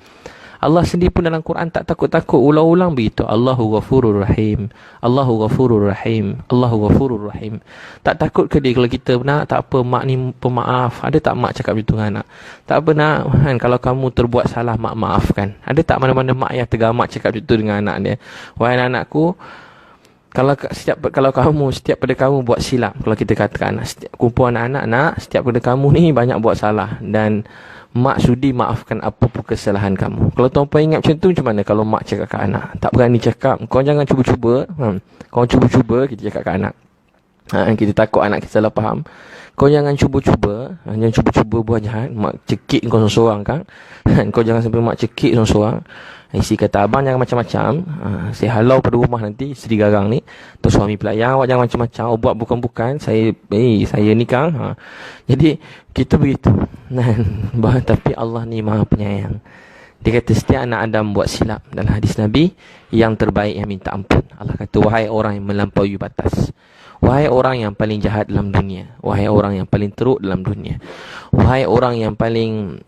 Allah sendiri pun dalam Quran tak takut-takut ulang-ulang begitu. Allahu Ghafurur Rahim. Allahu Ghafurur Rahim. Allahu Ghafurur Rahim. Tak takut ke dia kalau kita nak tak apa mak ni pemaaf. Ada tak mak cakap macam tu dengan anak? Tak apa nak kan, kalau kamu terbuat salah mak maafkan. Ada tak mana-mana mak ayah tergamak cakap macam tu dengan anak dia? Wahai anakku, kalau kamu setiap pada kamu buat silap, kalau kita katakan setiap kumpulan anak nak setiap pada kamu ni banyak buat salah dan mak sudi maafkan apa-apa kesalahan kamu. Kalau tuan-puan ingat macam tu, macam mana kalau mak cakap kat anak? Tak berani cakap, kau jangan cuba-cuba. Kau cuba-cuba, kita cakap kat anak. Kita takut anak kita salah faham. Kau jangan cuba-cuba. Jangan cuba-cuba buat jahat. Mak cekik kau seorang-seorang kan. Kau jangan sampai mak cekik seorang-seorang. Isteri kata, abang jangan macam-macam. Saya halau pada rumah nanti, isteri garang ni. Terus suami pula, awak jangan macam-macam. Awak buat bukan-bukan. Saya nikah. Jadi, kita begitu. Tapi Allah ni Maha Penyayang. Dia kata, setiap anak Adam buat silap. Dalam hadis Nabi, yang terbaik yang minta ampun. Allah kata, wahai orang yang melampaui batas. Wahai orang yang paling jahat dalam dunia. Wahai orang yang paling teruk dalam dunia. Wahai orang yang paling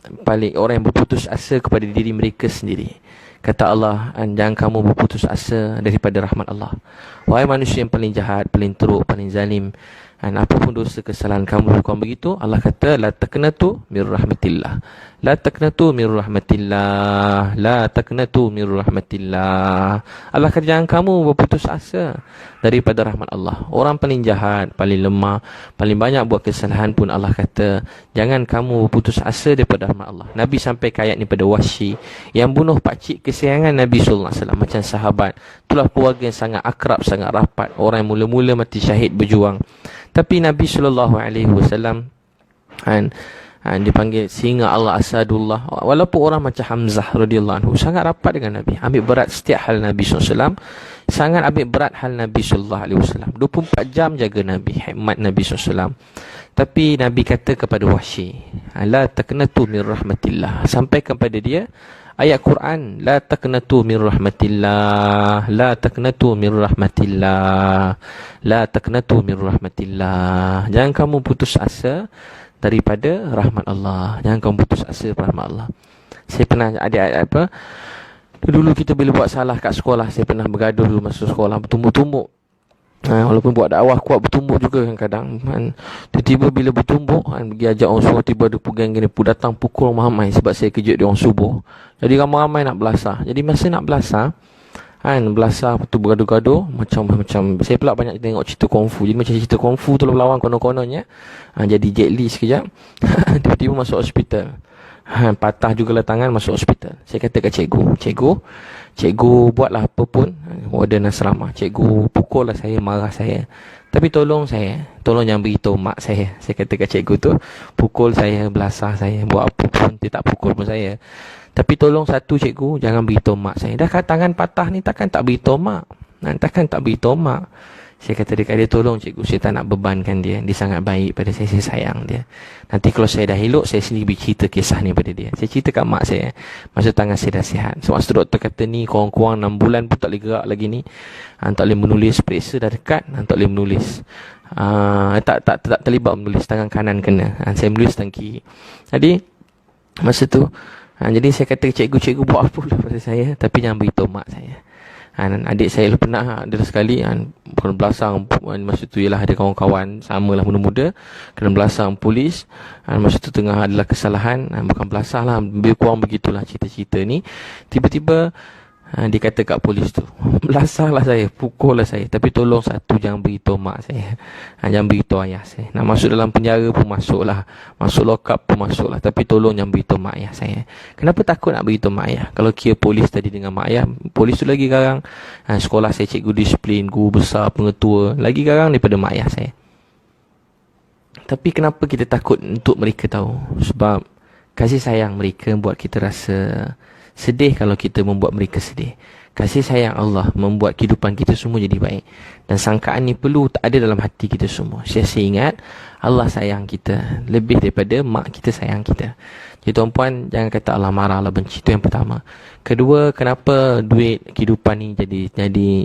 orang yang berputus asa kepada diri mereka sendiri. Kata Allah, jangan kamu berputus asa daripada rahmat Allah. Wahai manusia yang paling jahat, paling teruk, paling zalim. Dan apapun dosa kesalahan kamu bukan begitu, Allah kata la taqnatu mir rahmatillah. La taqnatu mir rahmatillah. La taqnatu mir rahmatillah. Allah kata jangan kamu berputus asa daripada rahmat Allah. Orang paling jahat, paling lemah, paling banyak buat kesalahan pun Allah kata jangan kamu berputus asa daripada rahmat Allah. Nabi sampai ayat ni pada Wahsy yang bunuh pakcik kesayangan Nabi sallallahu alaihi wasallam macam sahabat. Itulah keluarga yang sangat akrab, sangat rapat. Orang yang mula-mula mati syahid berjuang. Tapi Nabi SAW dipanggil singa Allah Asadullah. Walaupun orang macam Hamzah radhiyallahu anhu sangat rapat dengan Nabi, ambil berat setiap hal Nabi SAW, sangat ambil berat hal Nabi SAW, 24 jam jaga Nabi, hikmat Nabi SAW. Tapi Nabi kata kepada Wahsy, la taqnatu min rahmatillah, sampai kepada dia ayat Quran, la taqnatu min rahmatillah, la taqnatu min rahmatillah, la taqnatu min rahmatillah. Jangan kamu putus asa daripada rahmat Allah. Jangan kamu putus asa daripada rahmat Allah. Saya pernah ada apa? Dulu kita bila buat salah kat sekolah, saya pernah bergaduh dulu masa sekolah, bertumbuk-tumbuk. Walaupun buat dakwah kuat, bertumbuk juga kadang-kadang tiba-tiba bila bertumbuk pergi ajak orang subuh, tiba ada pegang gini datang pukul ramai sebab saya kejut dia orang subuh. Jadi ramai-ramai nak belasah. Jadi masa nak belasah belasah tu bergaduh-gaduh macam saya pula banyak tengok cerita kungfu. Jadi macam cerita kungfu tu lawan konon-kononnya. Jadi Jet Li sekejap tiba-tiba masuk hospital. Patah jugalah tangan, masuk hospital. Saya kata kat cikgu buatlah apa pun, warden asrama, cikgu pukul lah saya, marah saya, tapi tolong jangan beritahu mak saya. Saya kata kat cikgu tu, pukul saya, belasah saya, buat apa pun, dia tak pukul pun saya, tapi tolong satu cikgu, jangan beritahu mak saya. Dah kat tangan patah ni, takkan tak beritahu mak. Saya kata dekat dia, tolong cikgu, saya tak nak bebankan dia. Dia sangat baik pada saya sayang dia. Nanti kalau saya dah elok, saya sendiri cerita kisah ni pada dia. Saya cerita kat mak saya, masa tangan saya dah sihat. So masa doktor kata ni, kurang-kurang 6 bulan pun tak boleh gerak lagi ni. Tak boleh menulis, periksa dah dekat, tak boleh menulis. Tak terlibat menulis, tangan kanan kena. Saya menulis tangan kiri. Jadi, masa tu, jadi saya kata cikgu buat apa lah pada saya, tapi jangan beritahu mak saya. Adik saya pernah ada sekali kena belasang masa tu, ialah ada kawan-kawan samalah muda-muda kena belasang polis. Masa tu tengah adalah kesalahan, bukan belasah lah, lebih kurang begitulah cerita-cerita ni. Tiba-tiba dia kata kat polis tu, belasah lah saya, pukul lah saya, tapi tolong satu, jangan beritahu mak saya, jangan beritahu ayah saya. Nak masuk dalam penjara pun masuk lah, masuk lock up pun masuk lah, tapi tolong jangan beritahu mak ayah saya. Kenapa takut nak beritahu mak ayah? Kalau kira polis tadi dengan mak ayah, polis tu lagi garang. Sekolah saya cikgu disiplin, guru besar, pengetua, lagi garang daripada mak ayah saya. Tapi kenapa kita takut untuk mereka tahu? Sebab kasih sayang mereka buat kita rasa sedih kalau kita membuat mereka sedih. Kasih sayang Allah membuat kehidupan kita semua jadi baik. Dan sangkaan ni perlu tak ada dalam hati kita semua. Saya ingat Allah sayang kita lebih daripada mak kita sayang kita. Jadi tuan-puan, jangan kata Allah marah, Allah benci. Itu yang pertama. Kedua, kenapa duit kehidupan ni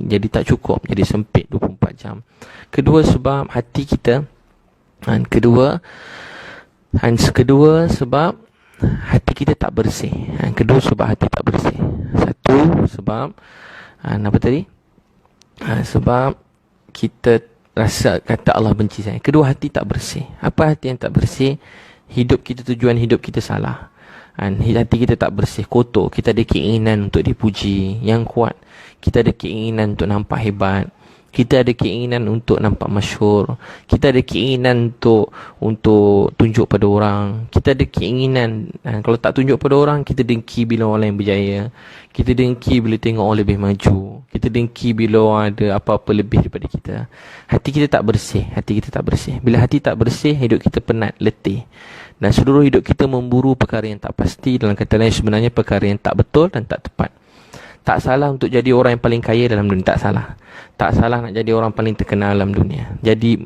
jadi tak cukup, jadi sempit 24 jam. Kedua, sebab hati kita. Kedua sebab hati kita tak bersih. Kedua sebab hati tak bersih. Satu sebab apa tadi? Sebab kita rasa kata Allah benci saya. Kedua, hati tak bersih. Apa hati yang tak bersih? Hidup kita, tujuan hidup kita salah. Hati kita tak bersih, kotor. Kita ada keinginan untuk dipuji yang kuat. Kita ada keinginan untuk nampak hebat. Kita ada keinginan untuk nampak masyhur. Kita ada keinginan untuk tunjuk pada orang. Kita ada keinginan, kalau tak tunjuk pada orang, kita dengki bila orang lain berjaya. Kita dengki bila tengok orang lebih maju. Kita dengki bila orang ada apa-apa lebih daripada kita. Hati kita tak bersih. Bila hati tak bersih, hidup kita penat, letih. Dan seluruh hidup kita memburu perkara yang tak pasti. Dalam kata lain, sebenarnya perkara yang tak betul dan tak tepat. Tak salah untuk jadi orang yang paling kaya dalam dunia, tak salah. Tak salah nak jadi orang paling terkenal dalam dunia. Jadi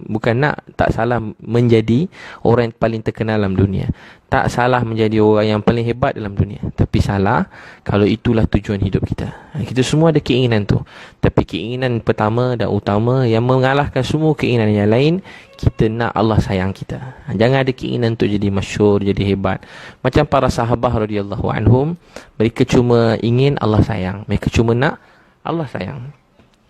tak salah menjadi orang yang paling terkenal dalam dunia. Tak salah menjadi orang yang paling hebat dalam dunia. Tapi salah kalau itulah tujuan hidup kita. Kita semua ada keinginan tu. Tapi keinginan pertama dan utama yang mengalahkan semua keinginan yang lain, kita nak Allah sayang kita. Jangan ada keinginan untuk jadi masyhur, jadi hebat. Macam para sahabat radhiyallahu anhum, mereka cuma ingin Allah sayang. Mereka cuma nak Allah sayang.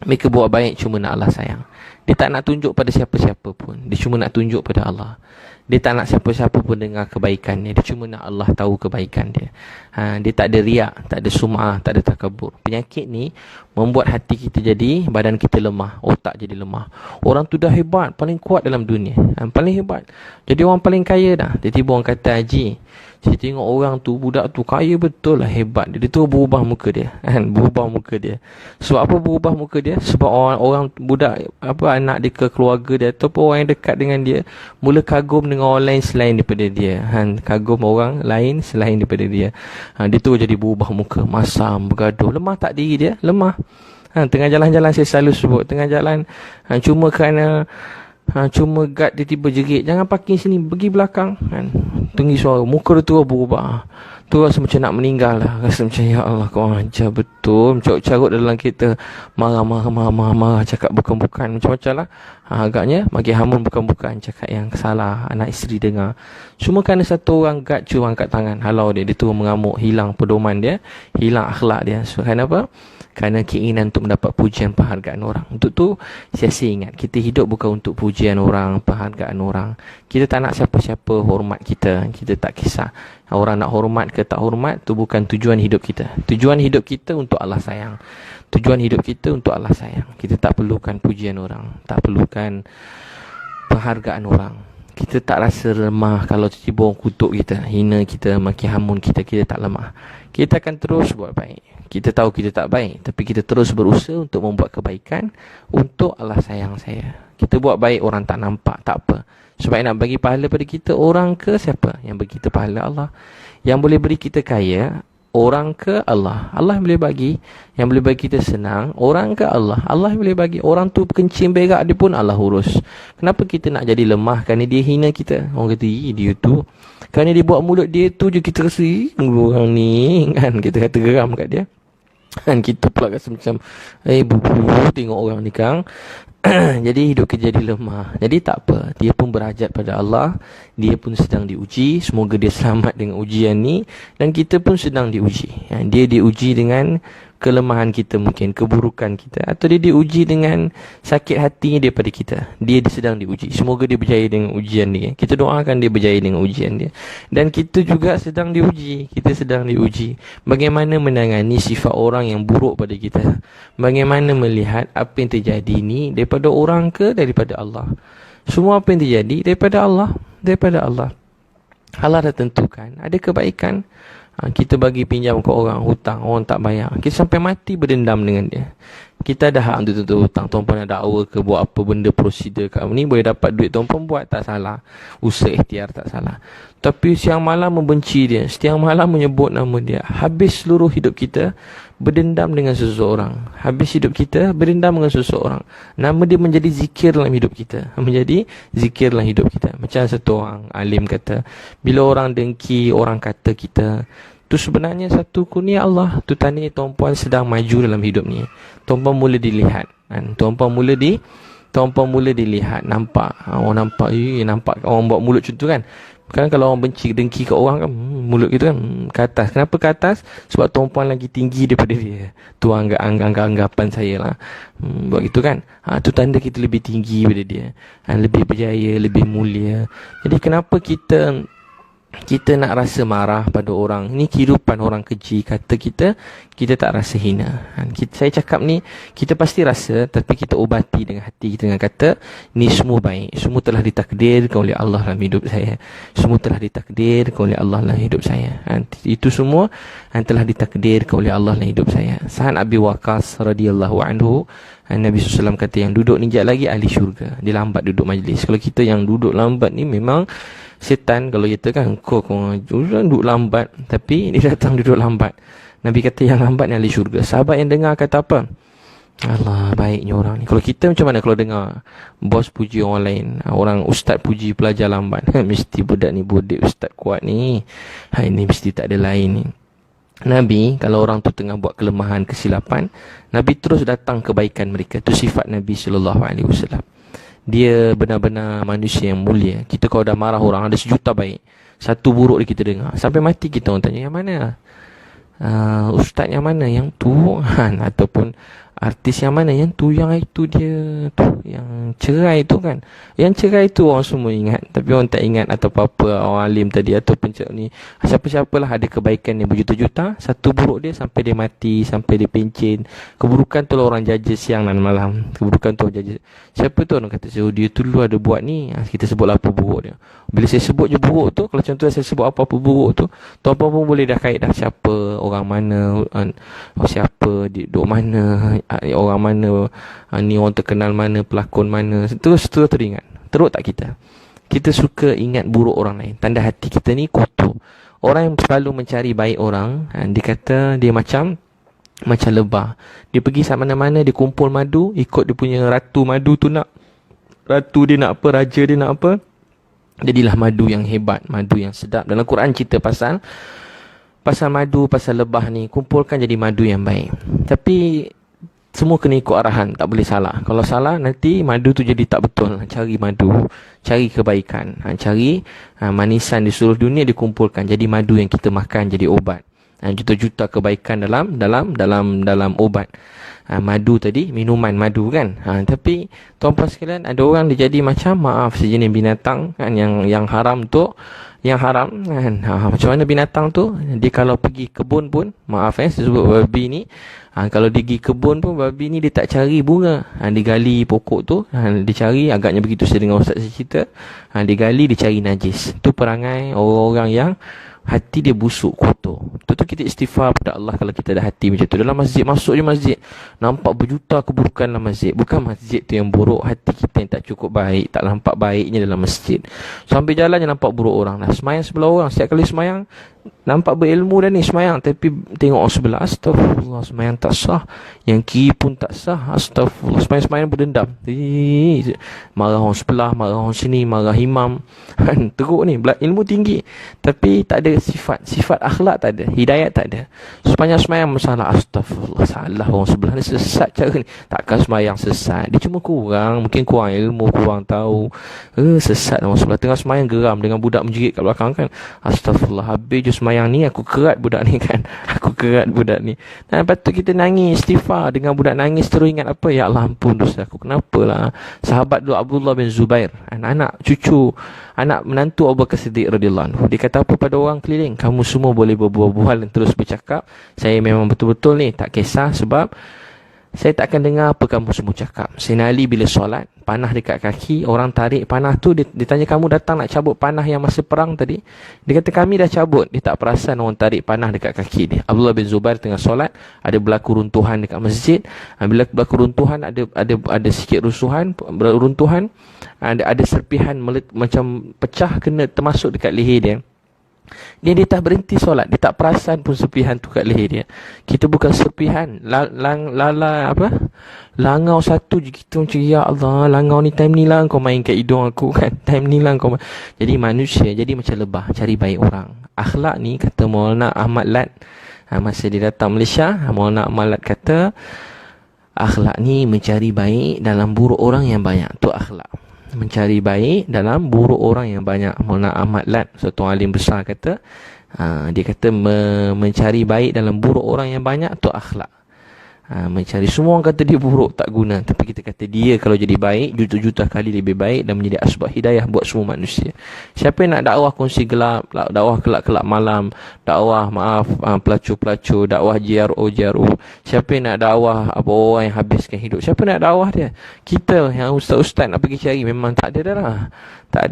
Mereka buat baik cuma nak Allah sayang. Dia tak nak tunjuk pada siapa-siapa pun. Dia cuma nak tunjuk pada Allah. Dia tak nak siapa-siapa pun dengar kebaikannya. Dia cuma nak Allah tahu kebaikan dia. Dia tak ada riak, tak ada sum'ah, tak ada takabur. Penyakit ni membuat hati kita jadi, badan kita lemah, otak jadi lemah. Orang tu dah hebat, paling kuat dalam dunia. Paling hebat. Jadi orang paling kaya dah. Tiba-tiba orang kata, Haji, saya tengok orang tu, budak tu kaya betul lah, hebat. Dia tu berubah muka dia. Berubah muka dia. Sebab apa berubah muka dia? Sebab orang budak, anak dia ke keluarga dia, ataupun orang yang dekat dengan dia, mula kagum dengan orang lain selain daripada dia. Kagum orang lain selain daripada dia. Dia tu jadi berubah muka, masam, bergaduh. Lemah tak diri dia? Lemah. Tengah jalan-jalan saya selalu sebut, tengah jalan, cuma kerana cuma guard dia tiba jerit, jangan parking sini, pergi belakang, tinggi suara, muka dia tu berubah. Tu rasa macam nak meninggal lah. Rasa macam, ya Allah, kau ajar betul. Carut dalam kereta, marah, cakap bukan-bukan, macam-macam lah. Agaknya bagi hamun bukan-bukan, cakap yang salah. Anak isteri dengar. Cuma kerana satu orang guard cuma angkat tangan, halau dia. Dia tu mengamuk, hilang pedoman dia, hilang akhlak dia. So, kenapa? Kerana keinginan untuk mendapat pujian, penghargaan orang. Untuk tu, saya ingat, kita hidup bukan untuk pujian orang, penghargaan orang. Kita tak nak siapa-siapa hormat kita. Kita tak kisah orang nak hormat ke tak hormat, tu bukan tujuan hidup kita. Tujuan hidup kita untuk Allah sayang. Tujuan hidup kita untuk Allah sayang. Kita tak perlukan pujian orang, tak perlukan penghargaan orang. Kita tak rasa lemah kalau tiba-tiba orang kutuk kita, hina kita, maki hamun kita. Kita tak lemah. Kita akan terus buat baik. Kita tahu kita tak baik, tapi kita terus berusaha untuk membuat kebaikan untuk Allah sayang saya. Kita buat baik, orang tak nampak, tak apa. Sebab nak bagi pahala pada kita, orang ke siapa? Yang bagi kita pahala Allah. Yang boleh beri kita kaya, orang ke Allah? Allah yang boleh bagi. Yang boleh bagi kita senang, orang ke Allah? Allah yang boleh bagi. Orang tu kencing berak dia pun Allah urus. Kenapa kita nak jadi lemah? Kerana dia hina kita. Orang kata, dia tu, kerana dia buat mulut dia tu je kita rasa, orang ni, kan? Kita kata geram kat dia. Dan kita pula rasa macam, tengok orang ni kang. Jadi hidup kita jadi lemah. Jadi tak apa, dia pun berhajat pada Allah. Dia pun sedang diuji. Semoga dia selamat dengan ujian ni. Dan kita pun sedang diuji. Dia diuji dengan kelemahan kita mungkin, keburukan kita, atau dia diuji dengan sakit hatinya daripada kita. Dia sedang diuji. Semoga dia berjaya dengan ujian dia. Kita doakan dia berjaya dengan ujian dia. Dan kita juga sedang diuji. Kita sedang diuji bagaimana menangani sifat orang yang buruk pada kita. Bagaimana melihat apa yang terjadi ni daripada orang ke daripada Allah. Semua apa yang terjadi daripada Allah. Daripada Allah. Allah dah tentukan ada kebaikan. Kita bagi pinjam ke orang, hutang, orang tak bayar, kita sampai mati berdendam dengan dia. Kita ada hak untuk tuntut hutang. Tuan-puan nak dakwa ke buat apa benda prosedur kat ni, boleh dapat duit tuan-puan buat, tak salah. Usaha ikhtiar tak salah. Tapi siang malam membenci dia, siang malam menyebut nama dia. Habis seluruh hidup kita berdendam dengan seseorang. Habis hidup kita berdendam dengan seseorang. Nama dia menjadi zikir dalam hidup kita. Menjadi zikir dalam hidup kita. Macam satu orang alim kata, bila orang dengki, orang kata kita, tu sebenarnya satu kurnia Allah. Tu tanda tuan-puan sedang maju dalam hidup ni. Tuan-puan mula dilihat. Tuan-puan mula dilihat. Nampak. Orang nampak. Nampak orang buat mulut macam tu kan. Kan kalau orang benci, dengki kat orang kan, mulut gitu kan ke atas. Kenapa ke atas? Sebab tuan-puan lagi tinggi daripada dia. Tu anggapan saya lah. Buat gitu kan. Tu tanda kita lebih tinggi daripada dia. Lebih berjaya, lebih mulia. Jadi kenapa kita nak rasa marah pada orang? Ini kehidupan orang keji kata kita tak rasa hina. Saya cakap ni, kita pasti rasa, tapi kita ubati dengan hati kita dengan kata, ni semua baik. Semua telah ditakdirkan oleh Allah dalam hidup saya. Semua telah ditakdirkan oleh Allah dalam hidup saya. Itu semua telah ditakdirkan oleh Allah dalam hidup saya. Sa'ad Abi Waqqas radhiyallahu anhu, Nabi SAW kata, yang duduk ni jap lagi ahli syurga. Dia lambat duduk majlis. Kalau kita yang duduk lambat ni memang setan. Kalau kita kan, kau duduk lambat, tapi dia datang duduk lambat. Nabi kata yang lambat ni ahli syurga. Sahabat yang dengar kata apa? Allah, baiknya orang ni. Kalau kita macam mana kalau dengar bos puji orang lain, orang ustaz puji pelajar lambat? Mesti budak ni bodek, ustaz kuat ni. Ini mesti tak ada lain ni. Nabi, kalau orang tu tengah buat kelemahan, kesilapan, Nabi terus datang kebaikan mereka. Itu sifat Nabi SAW. Dia benar-benar manusia yang mulia. Kita kalau dah marah orang, ada sejuta baik, satu buruk kita dengar, sampai mati kita orang tanya, yang mana? Ustaz yang mana? Yang tu? Ataupun Artis yang mana? Yang itu dia tu, yang cerai tu kan. Yang cerai tu orang semua ingat, tapi orang tak ingat atau apa-apa orang alim tadi atau ni. Siapa-siapalah ada kebaikan yang berjuta-juta, satu buruk dia sampai dia mati, sampai dia pencen. Keburukan tu lah orang jaja siang dan malam. Keburukan tu orang jaja. Siapa tu orang kata, oh, dia tu dulu ada buat ni. Kita sebutlah apa buruk dia. Bila saya sebut je buruk tu, kalau contoh saya sebut apa-apa buruk tu, tuan-puan pun boleh dah kait dah siapa, orang mana, siapa, duduk mana, orang mana, ni orang terkenal mana, pelakon mana. Terus teringat. Teruk tak kita? Kita suka ingat buruk orang lain. Tanda hati kita ni kotor. Orang yang selalu mencari baik orang, dia kata dia macam lebah. Dia pergi sama mana-mana, dia kumpul madu, ikut dia punya ratu madu tu nak. Ratu dia nak apa, raja dia nak apa. Jadilah madu yang hebat, madu yang sedap. Dalam Quran cerita pasal madu, pasal lebah ni, kumpulkan jadi madu yang baik. Tapi semua kena ikut arahan, tak boleh salah. Kalau salah nanti madu tu jadi tak betul. Cari madu, cari kebaikan, cari manisan di seluruh dunia dikumpulkan jadi madu yang kita makan jadi obat. Juta-juta kebaikan dalam obat. Madu tadi, minuman madu kan. Tapi tuan-puan sekalian, ada orang dia jadi macam sejenis binatang kan, yang haram tu, yang haram kan. Macam mana binatang tu? Dia kalau pergi kebun pun, saya sebut babi ni, kalau dia pergi kebun pun, babi ni dia tak cari bunga. Dia gali pokok tu, dia cari, agaknya begitu saya dengar ustaz cerita, dia gali, dia cari najis. Tu perangai orang-orang yang hati dia busuk, kotor. Tentu kita istighfar pada Allah kalau kita ada hati macam tu. Dalam masjid, masuk je masjid, nampak berjuta keburukan dalam masjid. Bukan masjid tu yang buruk, hati kita yang tak cukup baik, tak nampak baiknya dalam masjid. Sampai jalan je nampak buruk orang. Semayang sebelah orang, setiap kali semayang nampak berilmu dah ni semayang, tapi tengok orang sebelah, astagfirullah, semayang tak sah. Yang kiri pun tak sah, astagfirullah. Semayang berdendam, marah orang sebelah, marah orang sini, marah imam. Teruk ni, ilmu tinggi tapi tak ada sifat akhlak, tak ada hidayat, tak ada. Sepanjang semayang masalah, astagfirullah, salah orang sebelah ni, sesat cara ni. Takkan semayang sesat, dia cuma mungkin kurang ilmu, kurang tahu. Sesat orang sebelah. Tengah semayang geram dengan budak menjerit kat belakang kan, astagfirullah, habis je semayang ni, aku kerat budak ni kan. Aku kerat budak ni. Dan patut kita nangis, istighfar. Dengan budak nangis terus ingat apa? Ya Allah, ampun dosa aku. Kenapalah? Sahabat dulu Abdullah bin Zubair, anak menantu Abu Bakar Siddiq radhiyallahu anhu. Dia kata apa pada orang keliling? Kamu semua boleh berbual-bual dan terus bercakap. Saya memang betul-betul ni tak kisah, sebab saya tak akan dengar apa kamu semua cakap. Sayyidina Ali bila solat, panah dekat kaki, orang tarik panah tu, dia tanya, kamu datang nak cabut panah yang masa perang tadi? Dia kata, kami dah cabut. Dia tak perasan orang tarik panah dekat kaki dia. Abdullah bin Zubair tengah solat, ada berlaku runtuhan dekat masjid. Bila berlaku runtuhan, ada sikit runtuhan, ada serpihan macam pecah, kena termasuk dekat leher dia. Dia tak berhenti solat, dia tak perasan pun serpihan tu kat leher dia. Kita bukan serpihan, langau satu je kita macam, ya Allah, langau ni time ni lah kau main kat hidung aku kan, time ni lah kau Jadi manusia jadi macam lebah, cari baik orang. Akhlak ni, kata Maulana Ahmad Lat, masa dia datang Malaysia, Maulana Ahmad Lat kata, akhlak ni mencari baik dalam buruk orang yang banyak. Tu akhlak, mencari baik dalam buruk orang yang banyak. Maulana Ahmad Lat, satu alim besar, kata, dia kata mencari baik dalam buruk orang yang banyak tu akhlak. Mencari, semua orang kata dia buruk, tak guna, tapi kita kata dia kalau jadi baik, juta-juta kali lebih baik dan menjadi asbab hidayah buat semua manusia. Siapa yang nak dakwah kongsi gelap, dakwah kelak-kelak malam, dakwah pelacur-pelacur, dakwah JRO, siapa yang nak dakwah apa orang yang habiskan hidup, siapa nak dakwah dia? Kita yang ustaz-ustaz nak pergi cari, memang tak ada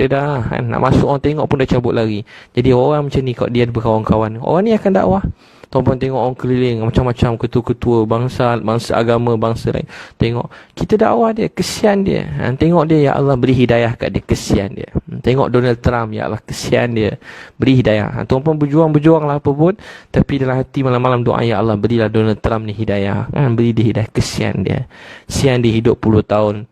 dah kan? Nak masuk orang tengok pun dah cabut lari. Jadi orang macam ni, kalau dia ada berkawan-kawan, orang ni akan dakwah. Tuan-puan tengok orang keliling macam-macam, ketua-ketua bangsa agama, bangsa lain. Tengok kita dakwah dia, kesian dia. Tengok dia, ya Allah beri hidayah kat dia, kesian dia. Tengok Donald Trump, ya Allah kesian dia, beri hidayah. Tuan-puan berjuang lah apa pun, tapi dalam hati malam-malam doa, ya Allah berilah Donald Trump ni hidayah. Beri dia hidayah, kesian dia. Sian dia hidup puluh tahun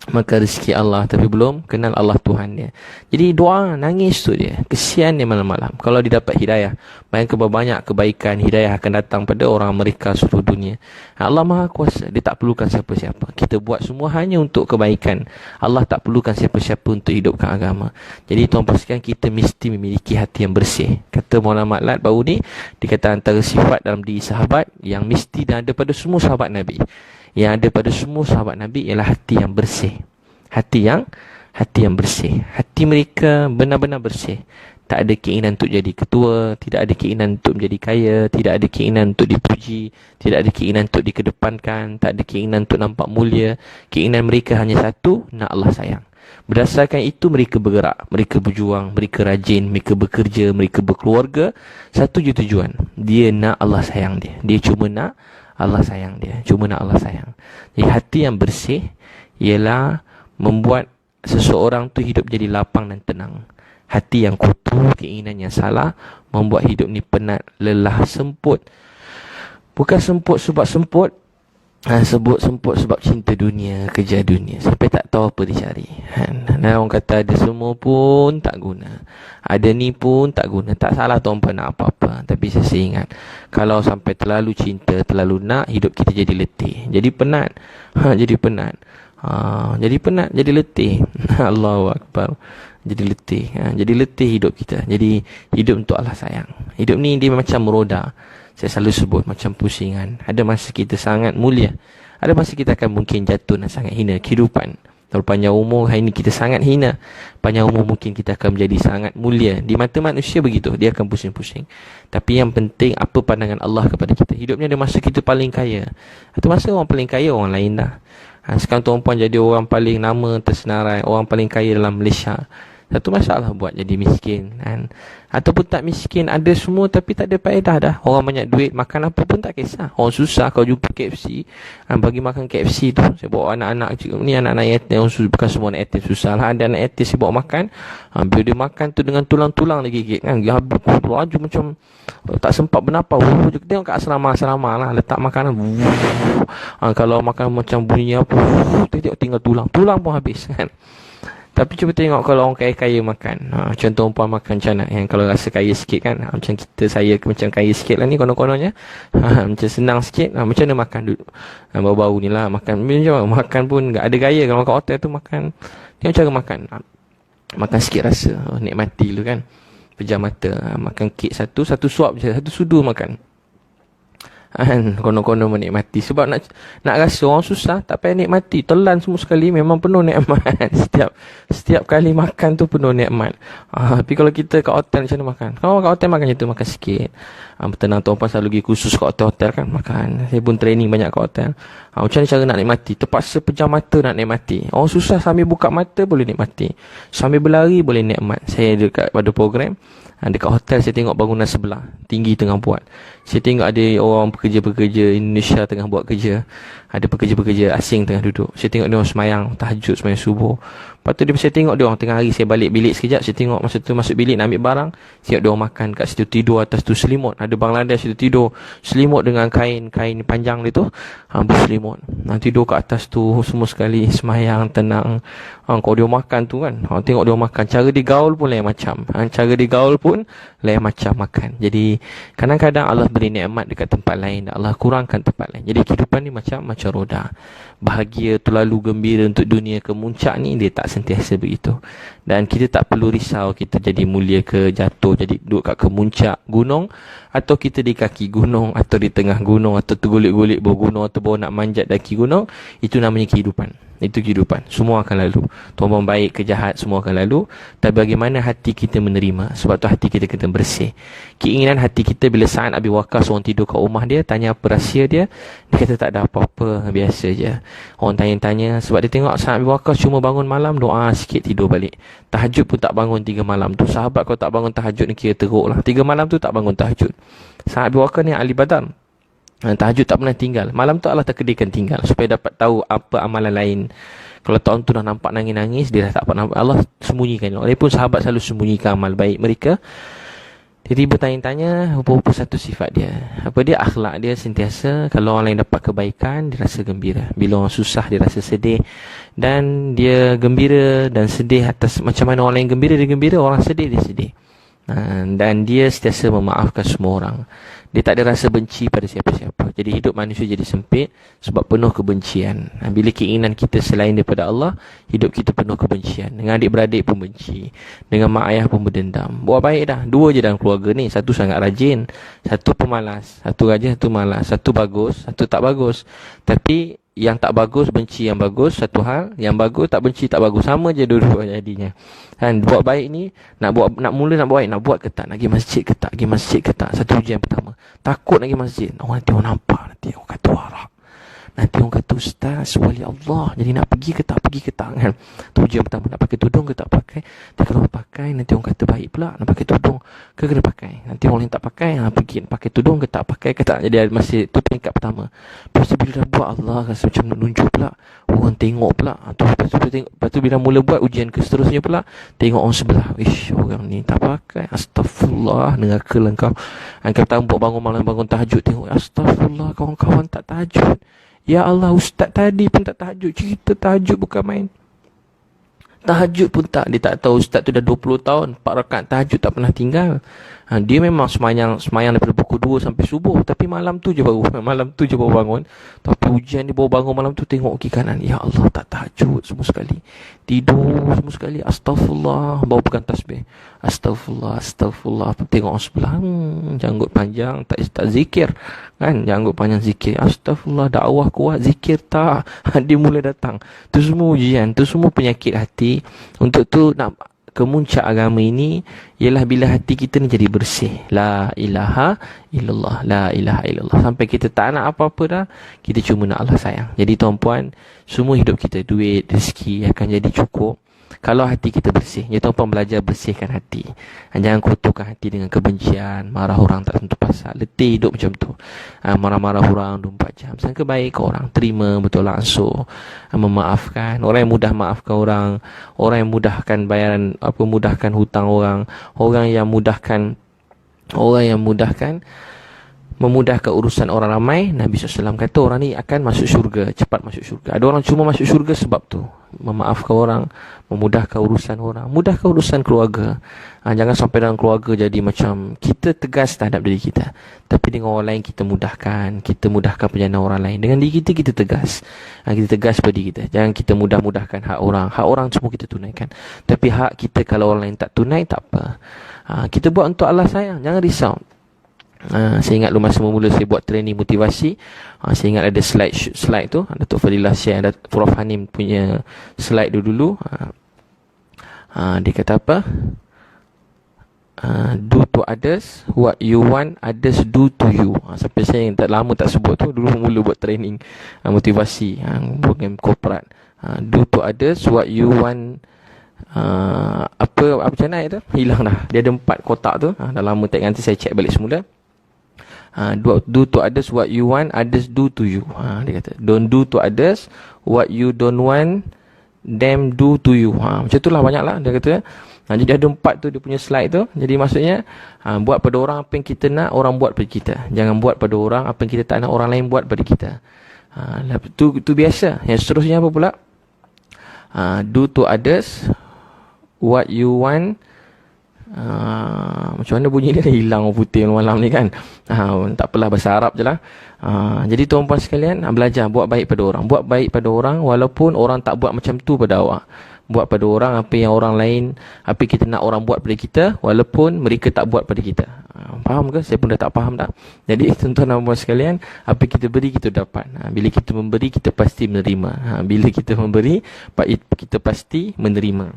maka rezeki Allah, tapi belum kenal Allah Tuhan dia. Jadi doa, nangis tu dia, kesian dia malam-malam. Kalau dia dapat hidayah, bayangkan banyak kebaikan, hidayah akan datang pada orang mereka seluruh dunia. Allah Maha Kuasa, dia tak perlukan siapa-siapa. Kita buat semua hanya untuk kebaikan. Allah tak perlukan siapa-siapa untuk hidupkan agama. Jadi tuan pastikan kita mesti memiliki hati yang bersih. Kata Maulana Maklat baru ni, dia kata antara sifat dalam diri sahabat yang mesti ada pada semua sahabat Nabi, Yang ada pada semua sahabat Nabi ialah hati yang bersih. Hati yang bersih. Hati mereka benar-benar bersih. Tak ada keinginan untuk jadi ketua, tidak ada keinginan untuk menjadi kaya, tidak ada keinginan untuk dipuji, tidak ada keinginan untuk dikedepankan, tak ada keinginan untuk nampak mulia. Keinginan mereka hanya satu, nak Allah sayang. Berdasarkan itu mereka bergerak, mereka berjuang, mereka rajin, mereka bekerja, mereka berkeluarga. Satu je tujuan, dia nak Allah sayang dia. Dia cuma nak Allah sayang dia, cuma nak Allah sayang. Jadi hati yang bersih ialah membuat seseorang tu hidup jadi lapang dan tenang. Hati yang kotor, keinginan yang salah membuat hidup ni penat, lelah, semput. Bukan semput sebab semput, semput sebab cinta dunia, kejar dunia, sampai tak tahu apa dicari. Dan orang kata ada semua pun tak guna, ada ni pun tak guna. Tak salah tuan-puan nak apa-apa, tapi saya ingat, kalau sampai terlalu cinta, terlalu nak, hidup kita jadi letih, jadi penat. Jadi penat. Jadi penat, jadi letih. Allahu Akbar. Jadi letih. Jadi letih hidup kita. Jadi hidup untuk Allah sayang. Hidup ni dia macam meroda. Saya selalu sebut macam pusingan. Ada masa kita sangat mulia, ada masa kita akan mungkin jatuh dan sangat hina. Kehidupan panjang umur, hari ini kita sangat hina. Panjang umur mungkin kita akan menjadi sangat mulia. Di mata manusia begitu, dia akan pusing-pusing. Tapi yang penting apa pandangan Allah kepada kita. Hidupnya ada masa kita paling kaya, ada masa orang paling kaya orang lain dah. Sekarang tuan-puan jadi orang paling nama tersenarai, orang paling kaya dalam Malaysia. Satu masalah buat jadi miskin kan? Ataupun tak miskin, ada semua tapi tak ada faedah dah. Orang banyak duit, makan apa pun tak kisah. Orang susah, kau jumpa KFC, bagi makan KFC tu. Saya bawa anak-anak ni, anak-anak yatim, bukan semua anak yatim susah lah. Ada anak yatim saya bawa makan, bila dia makan tu dengan tulang-tulang dia gigit kan, dia habis laju macam tak sempat bernafas. Tengok kat asrama-asrama lah, letak makanan. Kalau makan macam bunyi apa, tengok tinggal tulang pun habis kan. Tapi cuba tengok kalau orang kaya-kaya makan. Contoh umpam makan macam mana, yang kalau rasa kaya sikit kan, macam saya macam kaya sikit lah ni konon-kononnya. Macam senang sikit, macam mana makan dulu. Baru-baru ni lah makan. Makan pun tak ada gaya. Kalau makan hotel tu makan, tengok cara makan. Makan sikit rasa, nikmati dulu kan. Pejam mata, makan kek satu suap je, satu sudu makan. Konon-konon menikmati. Sebab nak rasa orang susah, tak payah nikmati, telan semua sekali, memang penuh nikmat. Setiap kali makan tu penuh nikmat. Tapi kalau kita kat hotel macam mana makan? Kalau kat hotel makan macam tu, makan sikit. Tenang, tuan-puan selalu pergi khusus kat hotel-hotel kan, makan. Saya pun training banyak kat hotel. Macam mana cara nak nikmati? Terpaksa pejam mata nak nikmati. Orang susah sambil buka mata boleh nikmati, sambil berlari boleh nikmat. Saya dekat pada program, dekat hotel saya tengok bangunan sebelah tinggi tengah buat. Saya tengok ada orang pekerja-pekerja Indonesia tengah buat kerja, ada pekerja-pekerja asing tengah duduk. Saya tengok dia orang semayang tahajud, semayang subuh. Lepas tu saya tengok dia orang tengah hari, saya balik bilik sekejap, saya tengok masa tu masuk bilik nak ambil barang, tengok dia orang makan kat situ, tidur atas tu selimut. Ada Bangladesh itu tidur selimut dengan kain panjang dia tu, berselimut. Tidur kat atas tu semua sekali, semayang tenang. Kalau dia makan tu kan, tengok dia makan, cara dia gaul pun lain macam. Cara dia gaul pun lain macam makan. Jadi kadang-kadang Allah beri nikmat dekat tempat lain, Allah kurangkan tempat lain. Jadi kehidupan ni macam roda. Bahagia, terlalu gembira untuk dunia kemuncak ni, dia tak sentiasa begitu. Dan kita tak perlu risau kita jadi mulia ke jatuh, jadi duduk kat kemuncak gunung, atau kita di kaki gunung, atau di tengah gunung, atau tergulik-gulik bawah gunung, atau bawa nak manjat daki gunung. Itu namanya kehidupan. Itu kehidupan. Semua akan lalu. Tuan-tuan baik ke jahat, semua akan lalu. Tapi bagaimana hati kita menerima. Sebab tu hati kita kena bersih. Keinginan hati kita bila Sa'ad Abi Waqqas orang tidur kat rumah dia, tanya apa rahsia dia, dia kata tak ada apa-apa, biasa je. Orang tanya-tanya, sebab dia tengok Sa'ad Abi Waqqas cuma bangun malam, doa sikit, tidur balik. Tahajud pun tak bangun 3 malam tu. Sahabat kalau tak bangun tahajud ni kira teruk lah. 3 malam tu tak bangun tahajud. Sa'ad Abi Waqqas ni ahli Badar. Tahajud tak pernah tinggal. Malam tu Allah takdirkan tinggal supaya dapat tahu apa amalan lain. Kalau tahun tu dah nampak nangis-nangis, dia dah tak pernah, Allah sembunyikan. Walaupun sahabat selalu sembunyikan amal baik mereka. Jadi bertanya-tanya apa satu sifat dia. Apa dia? Akhlak dia sentiasa, kalau orang lain dapat kebaikan, dia rasa gembira. Bila orang susah, dia rasa sedih. Dan dia gembira dan sedih atas macam mana orang lain gembira, dia gembira. Orang sedih, dia sedih. Dan dia sentiasa memaafkan semua orang. Dia tak ada rasa benci pada siapa-siapa. Jadi hidup manusia jadi sempit sebab penuh kebencian. Bila keinginan kita selain daripada Allah, hidup kita penuh kebencian. Dengan adik-beradik pun benci, dengan mak ayah pun berdendam. Buat baik dah. 2 je dalam keluarga ni. Satu sangat rajin, satu pemalas. Satu rajin, satu malas. Satu bagus, satu tak bagus. Tapi yang tak bagus benci yang bagus, satu hal. Yang bagus tak benci tak bagus, sama je dua-dua jadinya. Kan buat baik ni, nak mula nak buat baik, nak buat ke tak, nak pergi masjid ke tak, pergi masjid ke tak, satu ujian pertama. Takut nak pergi masjid, orang nanti orang nampak, nanti orang kata warak, nanti orang kata ustaz wali Allah, jadi nak pergi ke tak kan. Tu ujian pertama. Nak pakai tudung ke tak pakai. Nanti kalau pakai nanti orang kata baik pula. Nak pakai tudung ke kena pakai. Nanti orang lain tak pakai, pergi pakai tudung ke tak pakai ke tak. Jadi masih tu tingkat pertama. Lepas tu bila dah buat, Allah rasa macam nak nunjuk pula, orang tengok pula. Lepas tu bila mula buat ujian ke seterusnya pula, tengok orang sebelah, ish, orang ni tak pakai, astagfirullah, neraka lah kau. Angkat tambuk bangun malam, bangun tahajud, tengok, astagfirullah, kawan-kawan tak tahajud. Ya Allah, ustaz tadi pun tak tahajud. Cerita tahajud bukan main. Tahajud pun tak. Dia tak tahu ustaz tu dah 20 tahun 4 rakaat tahajud tak pernah tinggal. Dia memang semayang daripada pukul 2 sampai subuh. Tapi malam tu je baru bangun. Tapi ujian dia baru bangun malam tu, tengok kiri kanan, ya Allah, tak tahajud semua sekali. Tidur semua sekali. Astagfirullah. Baru pegang tasbih. Astagfirullah. Tengok orang sebelah, janggut panjang, tak zikir. Kan, janggut panjang zikir. Astagfirullah, dakwah kuat, zikir tak. Dia mula datang. Tu semua ujian, tu semua penyakit hati. Untuk tu nak kemuncak agama ini ialah bila hati kita ni jadi bersih. La ilaha illallah, la ilaha illallah. Sampai kita tak nak apa-apa dah, kita cuma nak Allah sayang. Jadi tuan-puan, semua hidup kita, duit, rezeki akan jadi cukup kalau hati kita bersih. Ya, tuan-puan belajar bersihkan hati. Jangan kotorkan hati dengan kebencian, marah orang tak tentu pasal. Letih hidup macam tu. Marah-marah orang 24 jam. Sangka baik ke orang, terima betul langsung. Memaafkan. Orang yang mudah maafkan orang, orang yang mudahkan bayaran, mudahkan hutang orang, orang yang mudahkan memudahkan urusan orang ramai. Nabi SAW kata orang ni akan masuk syurga, cepat masuk syurga. Ada orang cuma masuk syurga sebab tu, memaafkan orang, memudahkan urusan orang, mudahkan urusan keluarga. Jangan sampai dalam keluarga jadi macam kita tegas terhadap diri kita, tapi dengan orang lain kita mudahkan perjalanan orang lain. Dengan diri kita, kita tegas. Kita tegas pada diri kita. Jangan kita mudah-mudahkan hak orang. Hak orang semua kita tunaikan, tapi hak kita kalau orang lain tak tunai, tak apa. Kita buat untuk Allah sayang, jangan risau. Saya ingat masa mula saya buat training motivasi, saya ingat ada slide tu, Datuk Fadilah share, ada Prof Hanim punya slide dulu. Dia kata apa? Do to others what you want others do to you. Sampai saya tak lama tak sebut tu, dulu mula buat training motivasi program korporat. Do to others what you want. Apa macam mana itu? Hilang dah. Dia ada 4 kotak tu. Dah lama tak, nanti saya check balik semula. Do to others what you want others do to you. Dia kata don't do to others what you don't want them do to you. Macam tu lah, banyak lah dia kata. Jadi ada 4 tu dia punya slide tu. Jadi maksudnya buat pada orang apa yang kita nak orang buat pada kita. Jangan buat pada orang apa yang kita tak nak orang lain buat pada kita. Tu biasa. Yang seterusnya apa pula? Do to others what you want. Macam mana bunyi dia? Hilang orang putih malam ni kan. Tak apalah, bahasa Arab je lah. Jadi tuan-puan sekalian, belajar buat baik pada orang. Buat baik pada orang walaupun orang tak buat macam tu pada awak. Buat pada orang apa yang orang lain, apa yang kita nak orang buat pada kita, walaupun mereka tak buat pada kita. Faham ke? Saya pun dah tak faham dah. Jadi tuan-tuan dan puan sekalian, apa yang kita beri kita dapat. Bila kita memberi, kita pasti menerima. Bila kita memberi, kita pasti menerima.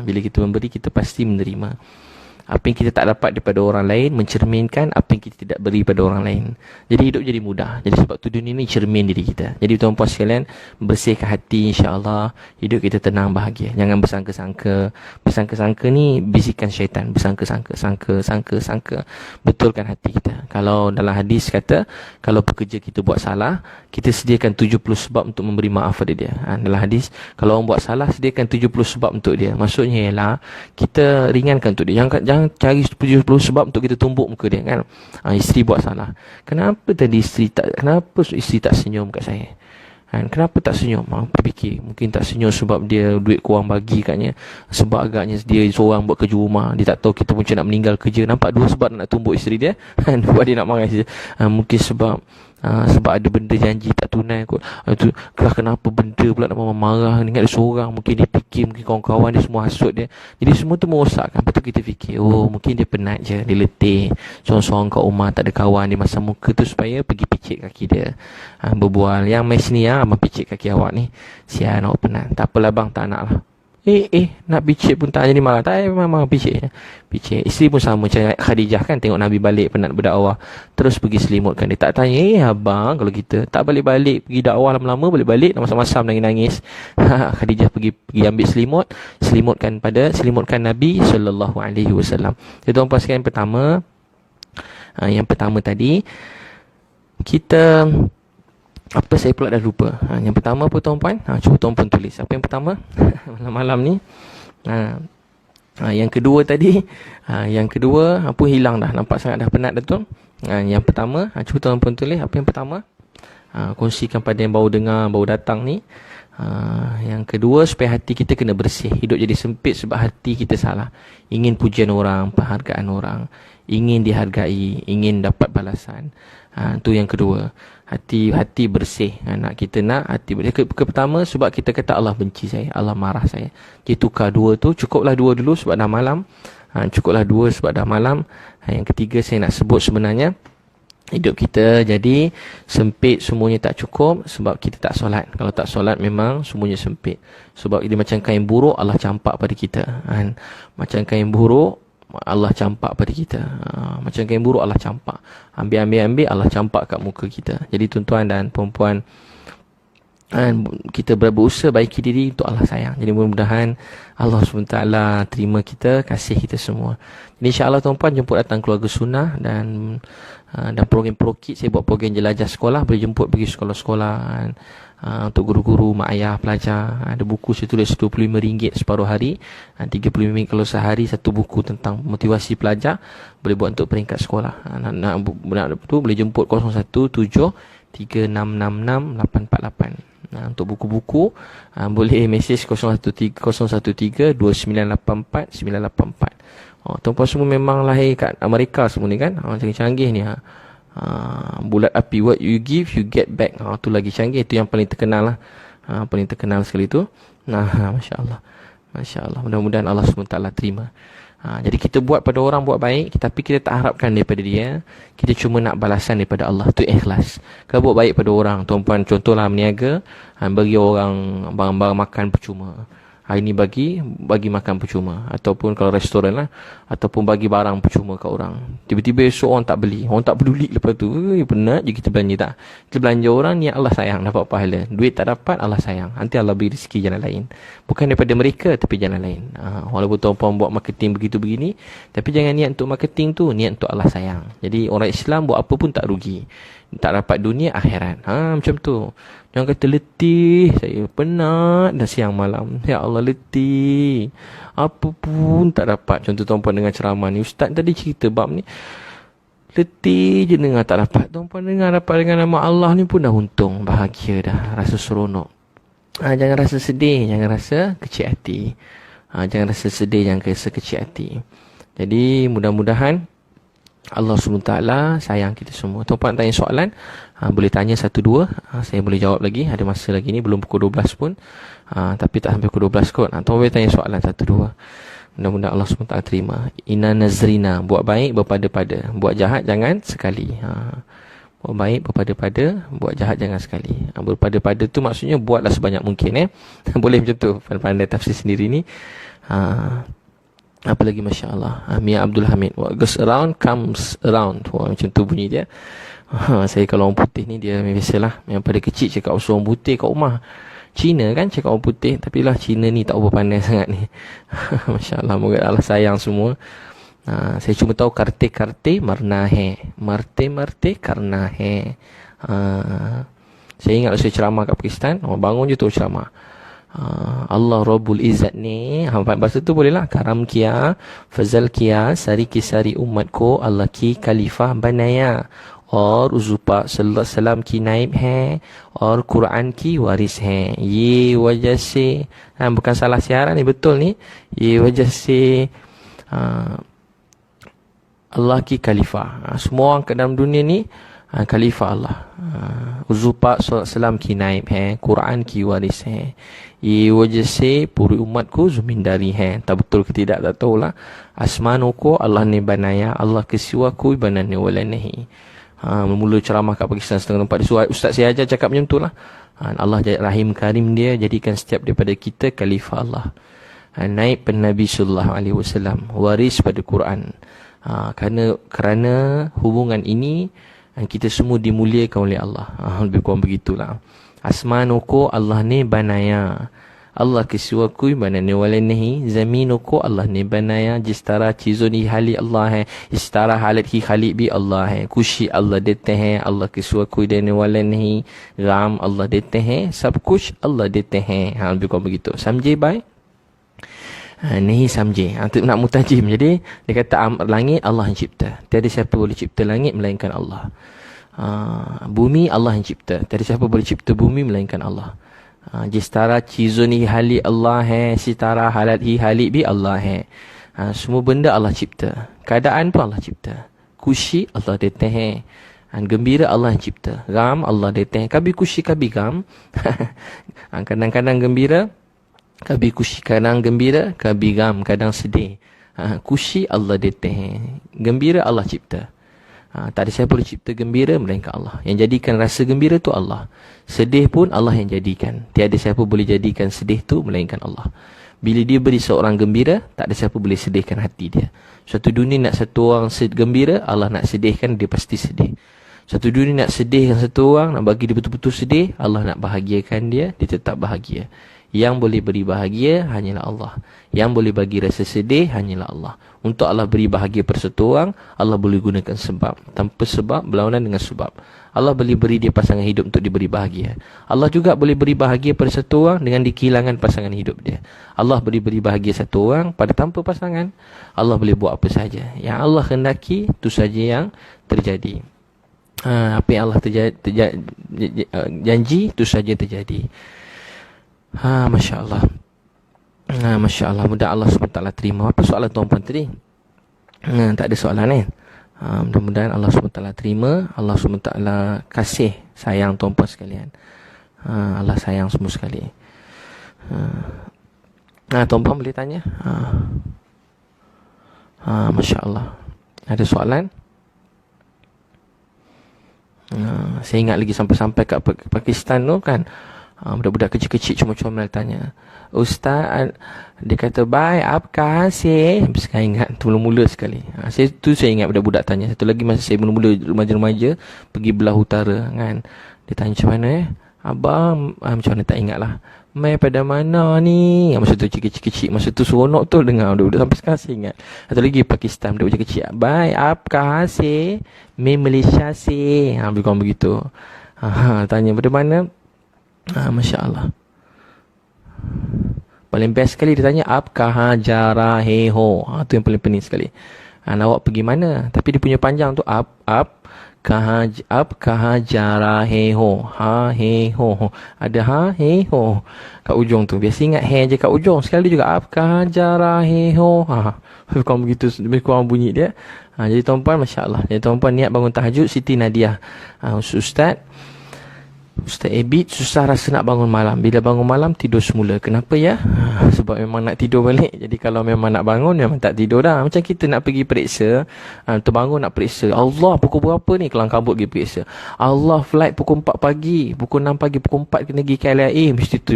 Bila kita memberi, kita pasti menerima. Apa yang kita tak dapat daripada orang lain mencerminkan apa yang kita tidak beri pada orang lain. Jadi hidup jadi mudah. Jadi sebab tu dunia ni cermin diri kita. Jadi tuan-puan sekalian, bersihkan hati, insya-Allah hidup kita tenang, bahagia. Jangan bersangka-sangka. Bersangka-sangka ni bisikan syaitan. Bersangka-sangka, sangka. Betulkan hati kita. Kalau dalam hadis kata, kalau pekerja kita buat salah, kita sediakan 70 sebab untuk memberi maaf pada dia. Dalam hadis, kalau orang buat salah, sediakan 70 sebab untuk dia. Maksudnya ialah kita ringankan untuk dia. Jangan cari 70 sebab untuk kita tumbuk muka dia kan. Isteri buat salah. Kenapa isteri tak senyum kat saya? Kenapa tak senyum? Aku fikir mungkin tak senyum sebab dia duit kurang bagi katnya. Sebab agaknya dia seorang buat kerja rumah. Dia tak tahu kita punca nak meninggal kerja. Nampak 2 sebab nak tumbuk isteri dia. Buat dia nak marah isteri. Mungkin sebab Sebab ada benda janji tak tunai kot. Itu kelah kenapa benda pula nak mama marah, ingat dia seorang, mungkin dia fikir, mungkin kawan-kawan dia semua hasut dia. Jadi semua tu merosakkan. Lepas tu kita fikir, oh mungkin dia penat je, dia letih, seorang-seorang kat rumah tak ada kawan, dia masam muka tu supaya pergi picit kaki dia. Berbual, yang mai sini abang picit kaki awak ni, sian awak penat. Tak apalah bang, tak nak lah. Nak picit pun tak jadi marah. Tak, memang picit je. Picit. Isteri pun sama macam Khadijah kan, tengok Nabi balik penat berdakwah, terus pergi selimutkan dia. Tak tanya, abang kalau kita tak balik-balik pergi dakwah lama-lama, balik-balik nak masam-masam nangis-nangis. Khadijah pergi ambil selimutkan Nabi sallallahu alaihi wasallam. Jadi tuan-tuan sekalian, yang pertama tadi kita apa saya pula dah lupa. Yang pertama apa tuan-puan? Cuba tuan-puan tulis. Apa yang pertama? Malam-malam ni. Yang kedua tadi. Yang kedua apa hilang dah. Nampak sangat dah penat dah tu. Yang pertama, cuba tuan-puan tulis. Apa yang pertama? Kongsikan pada yang baru dengar, baru datang ni. Yang kedua, supaya hati kita kena bersih. Hidup jadi sempit sebab hati kita salah. Ingin pujian orang, penghargaan orang, ingin dihargai, ingin dapat balasan. Itu yang kedua. Hati bersih. Nak kita nak hati bersih. Pertama, sebab kita kata Allah benci saya, Allah marah saya. Jadi tukar dua tu. Cukuplah dua dulu sebab dah malam. Cukuplah dua sebab dah malam. Yang ketiga saya nak sebut sebenarnya, hidup kita jadi sempit, semuanya tak cukup sebab kita tak solat. Kalau tak solat memang semuanya sempit. Sebab dia macam kain buruk, Allah campak pada kita. Macam kain buruk, Allah campak pada kita. Macam kain buruk, Allah campak. Ambil, Allah campak kat muka kita. Jadi tuan-tuan dan puan-puan, kita berusaha baiki diri untuk Allah sayang. Jadi mudah-mudahan Allah SWT terima kita, kasih kita semua. Jadi insyaAllah tuan-puan jemput datang keluarga sunnah. Dan program Prokit, saya buat program jelajah sekolah. Boleh jemput pergi sekolah-sekolah untuk guru-guru, mak ayah, pelajar. Ada buku saya tulis RM25 separuh hari, RM35 kalau sehari. Satu buku tentang motivasi pelajar. Boleh buat untuk peringkat sekolah. Nak tu boleh jemput 017 3666 848. Untuk buku-buku boleh mesej 013 2984 984. Tuan-puan semua memang lahir kat Amerika semua ni kan. Canggih-canggih ni. Bulat api, what you give you get back. Tu lagi canggih. Itu yang paling terkenal lah. Paling terkenal sekali tu. Masya Allah. Mudah-mudahan Allah SWT terima. Jadi kita buat pada orang, buat baik, tapi kita tak harapkan daripada dia. Kita cuma nak balasan daripada Allah. Tu ikhlas. Kalau buat baik pada orang, tuan-puan contohlah meniaga, bagi orang barang-barang makan percuma. Hari ni bagi makan percuma. Ataupun kalau restoran lah, ataupun bagi barang percuma kat orang. Tiba-tiba esok orang tak beli, orang tak peduli lepas tu. Penat je kita belanja tak. Kita belanja orang, niat Allah sayang, dapat pahala. Duit tak dapat, Allah sayang. Nanti Allah beri rezeki jalan lain. Bukan daripada mereka, tapi jalan lain. Walaupun tuan-puan buat marketing begitu begini, tapi jangan niat untuk marketing tu, niat untuk Allah sayang. Jadi orang Islam buat apa pun tak rugi. Tak dapat dunia, akhirat. Macam tu. Jangan kata letih, saya penat dah siang malam. Ya Allah, letih. Apa pun tak dapat. Contoh tuan-puan dengan ceramah ni, ustaz tadi cerita bab ni, letih je dengar tak dapat. Tuan-puan dengar dapat dengan nama Allah ni pun dah untung, bahagia dah, rasa seronok. Jangan rasa sedih, jangan rasa kecil hati. Jangan rasa sedih, jangan rasa kecil hati. Jadi mudah-mudahan Allah SWT sayang kita semua. Tuan-puan tanya soalan, boleh tanya satu dua, saya boleh jawab lagi. Ada masa lagi ni, belum pukul 12 pun, tapi tak sampai pukul 12 kot. Tuan boleh tanya soalan satu dua. Mudah-mudahan Allah SWT terima. Inna nazrina, buat baik berpada-pada, buat jahat jangan sekali. Buat baik berpada-pada, buat jahat jangan sekali. Berpada-pada tu maksudnya buatlah sebanyak mungkin. Boleh macam tu. Pandai tafsir sendiri ni. Apa lagi, Masya Allah. Mia Abdul Hamid, what goes around comes around. Macam tu bunyi dia. Saya kalau orang putih ni, dia biasalah, yang pada kecil cakap orang putih kat rumah. Cina kan cakap orang putih, tapi lah Cina ni tak apa pandai sangat ni. Masya Allah, moga Allah sayang semua. Saya cuma tahu karte marna hai, marte karna hai. Saya ingat saya ceramah kat Pakistan, orang bangun je tu ceramah. Allah Rabbul Izzat ni, bahasa tu boleh lah. Karam kia, fazal kia, sari kisari umat ko, Allah ki khalifah banaya, और उजुपा सल्लल्लाहु अलैहि वसल्लम की नाइब है और कुरान की वारिस है. ये वजह से bukan salah siaran ni, betul ni. Ye wajah se Allah ki khalifah. Semua orang kat dalam dunia ni Khalifah Allah. Uzupak SAW ki naib hai, Quran ki waris hai. Ye wajah se puri umat ko zumindari hai. Tak betul ke tidak tak tahulah. Asmanu ko Allah ni banaya, Allah kesiwa ko banani walanahi. Mula ceramah kat Pakistan setengah tempat dia ustaz saya ajar cakap macam tu lah. Allah Rahim Karim dia jadikan setiap daripada kita khalifah Allah. Naib pen Nabi sallallahu alaihi wasallam, waris pada Quran. Kerana hubungan ini kita semua dimuliakan oleh Allah. Lebih kurang begitulah. Asmanuko Allah ni banaya, Allah kesiwaku banane walanahi. Zaminuko Allah ni banaya, jistara chizoni hali Allah hai, istara halat hi khali bi Allah hai. Kushi Allah dete hai, Allah kesiwaku dane walanahi. Ram Allah dete hai, sab kush Allah dete hai. Lebih kurang begitu. Samjhe bhai? Nahi samjhe. Nak mutajim. Jadi dia kata langit Allah yang cipta. Tiada siapa boleh cipta langit melainkan Allah. Bumi Allah yang cipta. Tiada siapa boleh cipta bumi melainkan Allah. Jistara chizuni hali Allah hai, sitara halat hi hali bi Allah hai. Semua benda Allah cipta. Keadaan pun Allah cipta. Kushi Allah dete hai. Gembira Allah yang cipta. Gam Allah dete hai. Kabi kushi kabi gam. Kadang-kadang gembira, kabi kushi, kadang gembira, kabi gam, kadang sedih. Kushi Allah dete hai. Gembira Allah cipta. Tak ada siapa boleh cipta gembira melainkan Allah. Yang jadikan rasa gembira tu Allah. Sedih pun Allah yang jadikan. Tiada siapa boleh jadikan sedih tu melainkan Allah. Bila dia beri seorang gembira, tak ada siapa boleh sedihkan hati dia. Suatu dunia nak satu orang gembira, Allah nak sedihkan, dia pasti sedih. Satu dunia nak sedihkan satu orang, nak bagi dia betul-betul sedih, Allah nak bahagiakan dia, dia tetap bahagia. Yang boleh beri bahagia hanyalah Allah. Yang boleh bagi rasa sedih hanyalah Allah. Untuk Allah beri bahagia pada satu orang, Allah boleh gunakan sebab. Tanpa sebab berlawanan dengan sebab. Allah boleh beri dia pasangan hidup untuk diberi bahagia. Allah juga boleh beri bahagia pada satu orang dengan dikehilangan pasangan hidup dia. Allah boleh beri bahagia satu orang pada tanpa pasangan. Allah boleh buat apa saja. Yang Allah hendaki, itu saja yang terjadi. Apa yang Allah janji, itu saja terjadi. Masya Allah. Masya Allah. Mudah Allah SWT terima. Apa soalan tuan-puan tadi? Tak ada soalan mudah-mudahan Allah SWT terima. Allah SWT kasih sayang tuan-puan sekalian. Allah sayang semua sekali. Tuan-puan boleh tanya? Masya Allah. Ada soalan? Saya ingat lagi sampai-sampai kat Pakistan tu kan, budak-budak kecil-kecil cuma-cuma tanya, Ustaz, dia kata, bye, apakah hasil? Saya ingat tu mula-mula sekali. Saya ingat budak-budak tanya. Satu lagi masa saya mula-mula remaja-remaja pergi belah utara kan, dia tanya macam mana abang, macam mana tak ingat lah, mai pada mana ni? Masa tu kecil-kecil, masa tu seronok tu dengar budak-budak, sampai sekarang saya ingat. Satu lagi Pakistan, budak-budak kecil, bye, apakah hasil? Mai Malaysia si. Lebih kurang begitu. Tanya pada mana? Masya Allah. Paling best sekali dia tanya, apkah jara heho. Tu yang paling pening sekali. Awak pergi mana? Tapi dia punya panjang tu, apkah jara heho. Heho. Ada heho kat ujung tu. Biasa ingat he je kat ujung. Sekali juga, apkah jara heho. Lebih kurang begitu, lebih kurang bunyi dia. Jadi tuan-puan, Masya Allah. Jadi tuan-puan niat bangun tahajud, Siti Nadia. Ustaz Abid susah rasa nak bangun malam. Bila bangun malam tidur semula. Kenapa ya? Sebab memang nak tidur balik. Jadi kalau memang nak bangun, memang tak tidur dah. Macam kita nak pergi periksa, terbangun nak periksa, Allah pukul berapa ni? Kelang kabut pergi periksa. Allah flight pukul 4 pagi, pukul 6 pagi, pukul 4 kena pergi KLIA. Mesti tu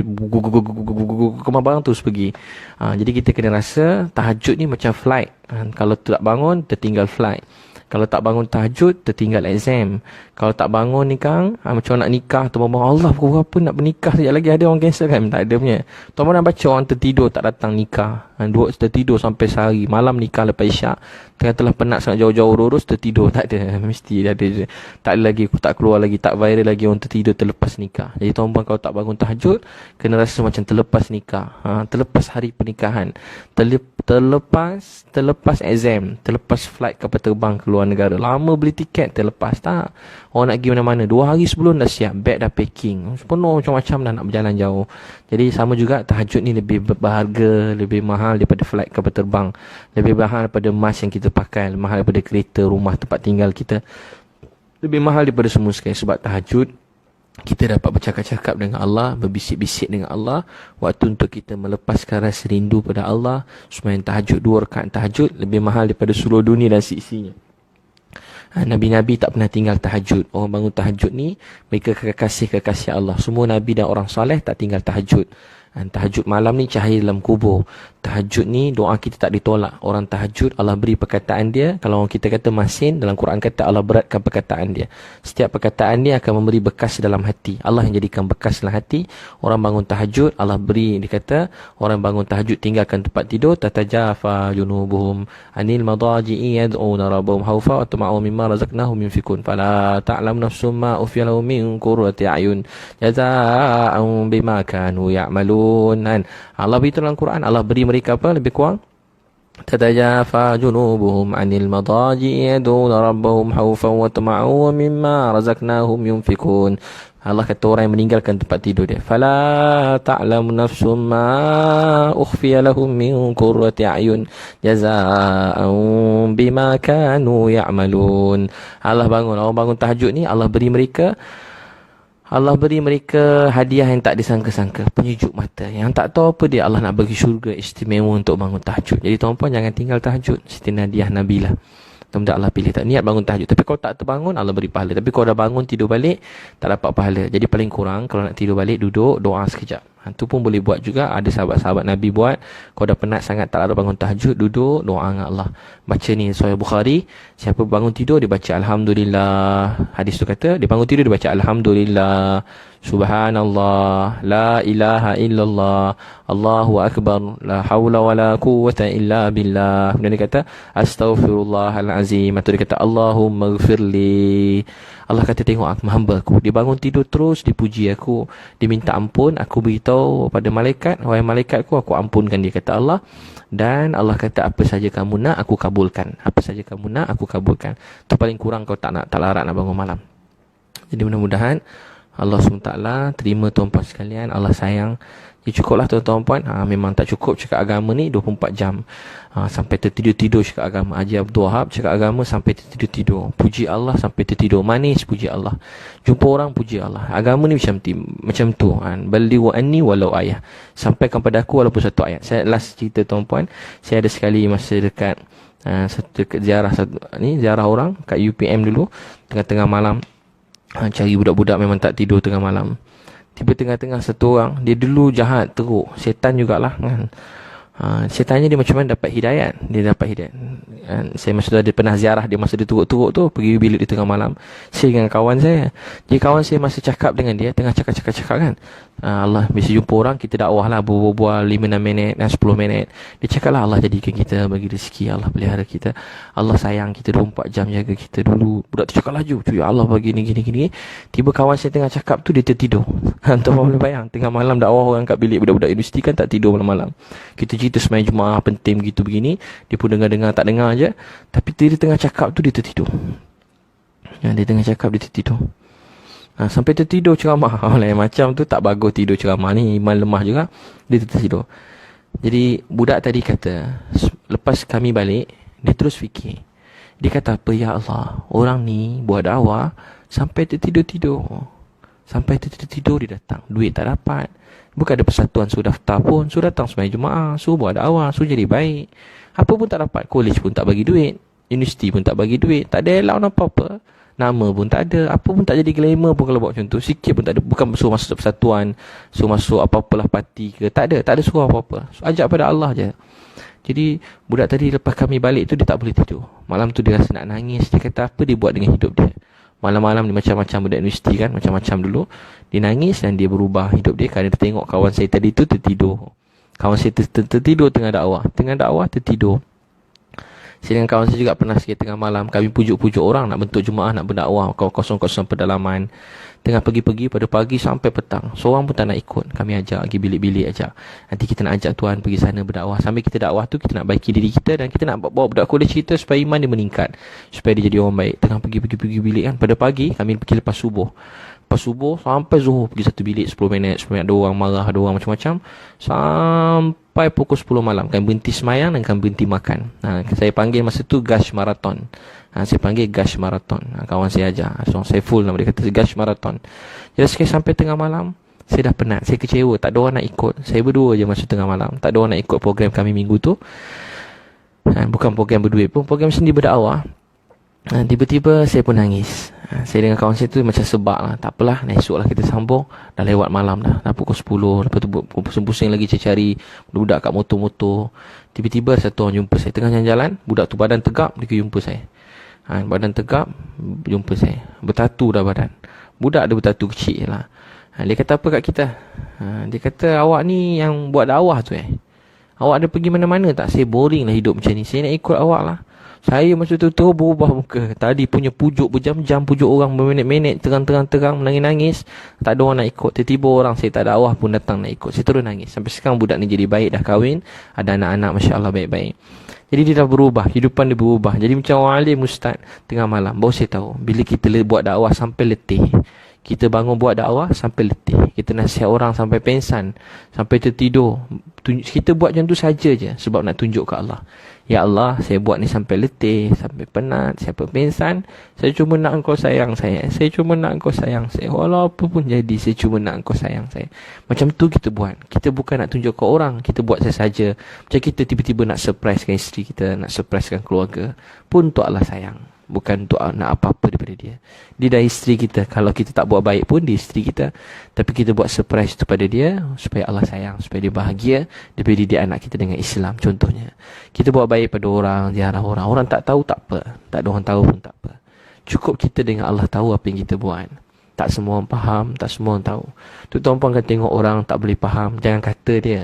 kemar barang terus pergi. Jadi kita kena rasa tahajud ni macam flight. Kalau tak bangun, tertinggal flight. Kalau tak bangun tahajud, tertinggal exam. Kalau tak bangun ni Kang, macam nak nikah tu, Allah pukul berapa nak bernikah sekejap lagi, ada orang cancel kan? Tak ada punya. Tuan-tuan nak baca orang tertidur tak datang nikah. Dua tertidur sampai sehari, malam nikah lepas isyak. Telah penat sangat jauh-jauh urus, tertidur. Tak ada, mesti ada. Tak ada lagi, tak keluar lagi, tak viral lagi orang tertidur terlepas nikah. Jadi tuan-tuan kalau tak bangun tahajud, kena rasa macam terlepas nikah. Terlepas hari pernikahan. Terlepas exam, terlepas flight kapal terbang ke luar negara. Lama beli tiket, terlepas tak. Orang nak pergi mana-mana, 2 hari sebelum dah siap, beg dah packing, penuh macam-macam dah nak berjalan jauh. Jadi sama juga tahajud ni lebih berharga, lebih mahal daripada flight kapal terbang, lebih mahal daripada emas yang kita pakai, mahal daripada kereta, rumah, tempat tinggal kita. lebih mahal daripada semua sekali. Sebab tahajud, kita dapat bercakap-cakap dengan Allah, berbisik-bisik dengan Allah. Waktu untuk kita melepaskan rasa rindu pada Allah. Sembahyang tahajud, 2 rakaat tahajud lebih mahal daripada seluruh dunia dan seisinya. Nabi-Nabi tak pernah tinggal tahajud. Orang bangun tahajud ni, mereka kekasih-kekasih Allah. Semua Nabi dan orang soleh tak tinggal tahajud. Tahajud malam ni cahaya dalam kubur. Tahajud ni doa kita tak ditolak. Orang tahajud Allah beri perkataan dia. Kalau orang kita kata masin, dalam Quran kata Allah beratkan perkataan dia. Setiap perkataan dia akan memberi bekas dalam hati. Allah yang jadikan bekas dalam hati. Orang bangun tahajud Allah beri, dia kata orang bangun tahajud tinggalkan tempat tidur, tatajafa junubuhum anil madaji'i yad'una rabbahum khawfa wa tama'u mimma razaqnahum yunfikun fala ta'lamu nafsum ma ukhfiya lahum min qurrati a'yun jazaa'un bima kanu ya'malun. Allah beritahu dalam Quran, Allah beri mereka apa? Lebih kurang tatajafa junubuhum anil madaji'i yad'una rabbahum khawfan wa tama'u wa mimma razaqnahum yunfikun. Allah kata orang yang meninggalkan tempat tidur dia, fala ta'lamu nafsum ma ukhfiya lahum min qurrati a'yun jazaa'un bima kanu ya'malun. Allah bangun, orang bangun tahajud ni Allah beri mereka hadiah yang tak disangka-sangka, penyejuk mata. Yang tak tahu apa dia, Allah nak bagi syurga istimewa untuk bangun tahajud. Jadi tuan-puan jangan tinggal tahajud. Siti Nadiah Nabilah. Mudah-mudahan Allah pilih tak niat bangun tahajud. Tapi kalau tak terbangun, Allah beri pahala. Tapi kalau dah bangun tidur balik, tak dapat pahala. Jadi paling kurang kalau nak tidur balik, duduk doa sekejap. Itu pun boleh buat juga. Ada sahabat-sahabat Nabi buat. Kalau dah penat sangat tak ada bangun tahajud, duduk doa dengan Allah. Baca ni Sahih Bukhari, siapa bangun tidur dia baca Alhamdulillah. Hadis tu kata dia bangun tidur dia baca Alhamdulillah, Subhanallah, La ilaha illallah, Allahu Akbar, La hawla wa la quwwata illa billah. Kemudian dia kata Astaghfirullahalazim. Atau dia kata Allahumma ghafirli. Allah kata tengok aku, hamba aku, dia bangun tidur terus dipuji aku, dia minta ampun, aku beritahu pada malaikat, wahai malaikatku, aku ampunkan dia, kata Allah. Dan Allah kata apa saja kamu nak aku kabulkan. Apa saja kamu nak aku kabulkan. Tu paling kurang kau tak larat nak bangun malam. Jadi mudah-mudahan Allah SWT terima tuan-puan sekalian. Allah sayang. Ya cukuplah tuan-tuan. Memang tak cukup cakap agama ni 24 jam. Sampai tertidur-tidur cakap agama. Haji Abdul Wahab cakap agama sampai tertidur-tidur. Puji Allah sampai tertidur. Manis puji Allah. Jumpa orang puji Allah. Agama ni macam tu. Balighu anni walau ayah. Sampaikan pada aku walaupun satu ayat. Saya last cerita tuan-puan. Saya ada sekali masa dekat ziarah orang kat UPM dulu. Tengah-tengah malam. Cari budak-budak memang tak tidur tengah malam. Tiba tengah-tengah satu orang, dia dulu jahat teruk, setan jugalah kan. Setannya dia macam mana dapat hidayat. Dia dapat hidayat. Saya masa tu ada pernah ziarah dia, masa dia teruk-teruk tu, pergi bilik di tengah malam. Saya dengan kawan saya. Jadi kawan saya masa cakap dengan dia, tengah cakap kan. Allah bisa jumpa orang, kita dakwah lah, berbual 5-6 minit, 10 minit. Dia cakap lah Allah jadikan kita, bagi rezeki, Allah pelihara kita, Allah sayang kita 24 jam jaga kita dulu. Budak tu cakap laju, ya Allah bagi ni gini. Tiba kawan saya tengah cakap tu, dia tertidur. Tuan boleh bayang, tengah malam dakwah orang kat bilik budak-budak universiti kan tak tidur malam-malam. Kita cerita sembahyang Jumaat penting begitu begini, dia pun dengar-dengar tak dengar aja. Tapi dia tengah cakap tu dia tertidur. Dia tengah cakap dia tertidur. Sampai tertidur ceramah. Lain macam tu tak bagus tidur ceramah ni, iman lemah juga. Dia tertidur. Jadi budak tadi kata, lepas kami balik, dia terus fikir. Dia kata apa, ya Allah, orang ni buat dakwah sampai tertidur-tidur. Sampai tertidur dia datang. Duit tak dapat. Bukan ada persatuan suruh daftar pun. Suruh datang sembahyang Jumaat, suruh buat dakwah, suruh jadi baik. Apa pun tak dapat. College pun tak bagi duit. Universiti pun tak bagi duit. Tak ada allowance apa-apa. Nama pun tak ada. Apa pun tak jadi glamour pun kalau buat macam tu. Sikit pun tak ada. Bukan suruh masuk persatuan, suruh masuk apa-apalah parti ke. Tak ada suruh apa-apa. So, ajak pada Allah je. Jadi budak tadi lepas kami balik tu dia tak boleh tidur. Malam tu dia rasa nak nangis. Dia kata apa dia buat dengan hidup dia. Malam-malam ni macam-macam budak universiti kan. Macam-macam dulu. Dia nangis dan dia berubah hidup dia. Kerana dia tengok kawan saya tadi tu tertidur. Kawan saya tertidur tengah dakwah. Tengah dakwah tertidur. Saya dengan kawan saya juga pernah sikit tengah malam. Kami pujuk-pujuk orang nak bentuk Jumaat, nak berdakwah. Kosong-kosong pedalaman. Tengah pergi-pergi pada pagi sampai petang. Seorang pun tak nak ikut. Kami ajak pergi bilik-bilik ajak. Nanti kita nak ajak tuan pergi sana berdakwah. Sambil kita dakwah tu kita nak baiki diri kita. Dan kita nak bawa budak kolej kita supaya iman dia meningkat. Supaya dia jadi orang baik. Tengah pergi bilik kan. Pada pagi kami pergi lepas subuh. Lepas subuh sampai zuhur pergi satu bilik 10 minit, 10 minit ada orang marah, ada orang macam-macam. Sampai pukul 10 malam. Kan berhenti semayang dan kan berhenti makan. Saya panggil masa tu Gash Marathon. Saya panggil Gash Marathon. Kawan saya ajar. So, saya full nama dia kata Gash Marathon. Jadi sekali sampai tengah malam, saya dah penat, saya kecewa, tak ada orang nak ikut. Saya berdua je masa tengah malam. Tak ada orang nak ikut program kami minggu tu. Bukan program berduit pun, program sendiri berdakwah. Tiba-tiba saya pun nangis. Saya dengan kawan saya tu macam sebab lah. Tak apalah, esok lah kita sambung. Dah lewat malam dah pukul 10. Lepas tu pusing-pusing lagi cari budak kat motor-motor. Tiba-tiba satu orang jumpa saya tengah jalan-jalan. Budak tu badan tegap, dia jumpa saya. Badan tegap, jumpa saya. Bertatu dah badan. Budak ada bertatu kecil lah. Dia kata apa kat kita? Dia kata, awak ni yang buat dakwah tu awak ada pergi mana-mana tak? Saya boring lah hidup macam ni. Saya nak ikut awak lah. Saya masa tu terus berubah muka. Tadi punya pujuk berjam-jam, pujuk orang berminit-minit, terang-terang menangis-nangis. Tak ada orang nak ikut. Tiba-tiba orang saya tak dakwah pun datang nak ikut. Saya terus nangis. Sampai sekarang budak ni jadi baik, dah kahwin, ada anak-anak, masya-Allah baik-baik. Jadi dia dah berubah, hidupan dia berubah. Jadi macam orang alim ustaz tengah malam. Baru saya tahu, bila kita buat dakwah sampai letih, kita bangun buat dakwah sampai letih, kita nasihat orang sampai pengsan, sampai tertidur, kita buat macam tu saja je sebab nak tunjuk ke Allah. Ya Allah, saya buat ni sampai letih, sampai penat, sampai pengsan. Saya cuma nak engkau sayang saya. Saya cuma nak engkau sayang saya. Walau apa pun jadi, saya cuma nak engkau sayang saya. Macam tu kita buat. Kita bukan nak tunjuk ke orang, kita buat saja. Macam kita tiba-tiba nak surprisekan isteri kita, nak surprisekan keluarga, pun untuk Allah sayang, bukan untuk nak apa-apa daripada dia. Dia dah isteri kita. Kalau kita tak buat baik pun dia isteri kita, tapi kita buat surprise kepada dia supaya Allah sayang, supaya dia bahagia daripada dia anak kita dengan Islam. Contohnya, kita buat baik pada orang, ziarah orang. Orang tak tahu tak apa, tak ada orang tahu pun tak apa. Cukup kita dengan Allah tahu apa yang kita buat. Tak semua orang faham, tak semua orang tahu. Tu tuan-puan kan tengok orang tak boleh faham, jangan kata dia.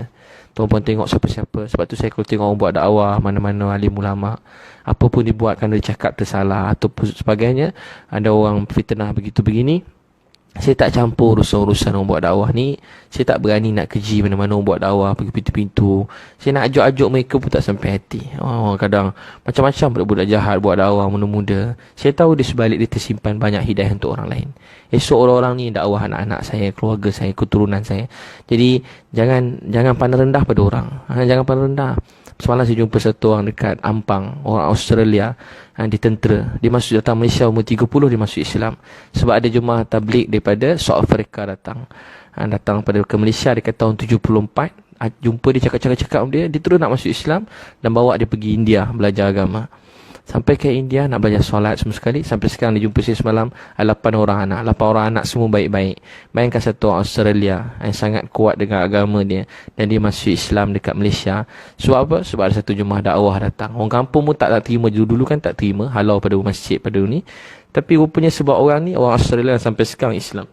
Tuan-puan tengok siapa-siapa. Sebab tu saya kalau tengok orang buat dakwah, mana-mana alim ulama, apa pun dibuat kan dia cakap tersalah atau sebagainya, ada orang fitnah begitu begini, saya tak campur urusan-urusan orang buat dakwah ni. Saya tak berani nak keji mana-mana orang buat dakwah, pergi pintu-pintu. Saya nak ajuk-ajuk mereka pun tak sampai hati. Kadang macam-macam budak-budak jahat buat dakwah muda-muda. Saya tahu di sebalik dia tersimpan banyak hidayah untuk orang lain. Esok orang-orang ni dakwah anak-anak saya, keluarga saya, keturunan saya. Jadi jangan pandang rendah pada orang. Jangan pandang rendah. Semalam saya jumpa satu orang dekat Ampang, orang Australia, di tentera. Dia masuk datang Malaysia umur 30, dia masuk Islam. Sebab ada jemaah tabligh daripada South Africa datang. Datang pada ke Malaysia dekat tahun 74. Jumpa dia, cakap-cakap dia terus nak masuk Islam dan bawa dia pergi India belajar agama. Sampai ke India nak belajar solat semua sekali. Sampai sekarang dia jumpa saya semalam, 8 orang anak. 8 orang anak semua baik-baik. Bayangkan satu orang Australia yang sangat kuat dengan agama dia, dan dia masuk Islam dekat Malaysia. Sebab apa? Sebab ada satu jemaah dakwah datang. Orang kampung pun tak terima. Dulu kan tak terima, halau pada masjid pada ni. Tapi rupanya sebab orang ni, orang Australia sampai sekarang Islam.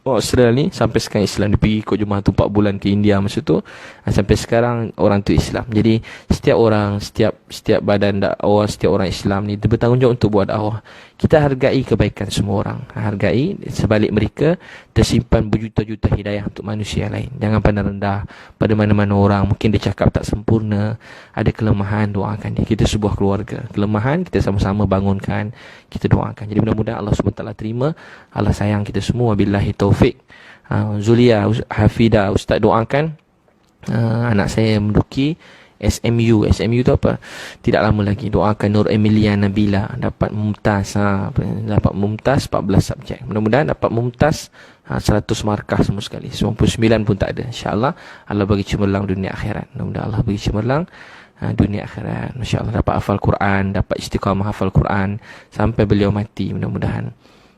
Orang Australia ni sampai sekarang Islam. Dia pergi ikut jemaah tu 4 bulan ke India masa tu. Sampai sekarang orang tu Islam. Jadi setiap orang, setiap badan dakwah, setiap orang Islam ni dia bertanggungjawab untuk buat dakwah. Kita hargai kebaikan semua orang. Hargai sebalik mereka tersimpan berjuta-juta hidayah untuk manusia lain. Jangan pandang rendah pada mana-mana orang. Mungkin dia cakap tak sempurna, ada kelemahan, doakan dia. Kita sebuah keluarga. Kelemahan kita sama-sama bangunkan, kita doakan. Jadi mudah-mudahan Allah SWT terima. Allah sayang kita semua. Wabillahi taufik. Zulia Hafidah, Ustaz doakan anak saya menduduki SMU tu apa? Tidak lama lagi. Doakan Nur Emilia Nabila dapat mumtaz, dapat mumtaz 14 subjek. Mudah-mudahan dapat mumtaz 100 markah semua sekali. 99 pun tak ada. InsyaAllah Allah bagi cemerlang dunia akhirat. Mudah-mudahan Allah bagi cemerlang dunia akhirat. Masya-Allah dapat hafal Quran, dapat istiqamah hafal Quran sampai beliau mati, mudah-mudahan.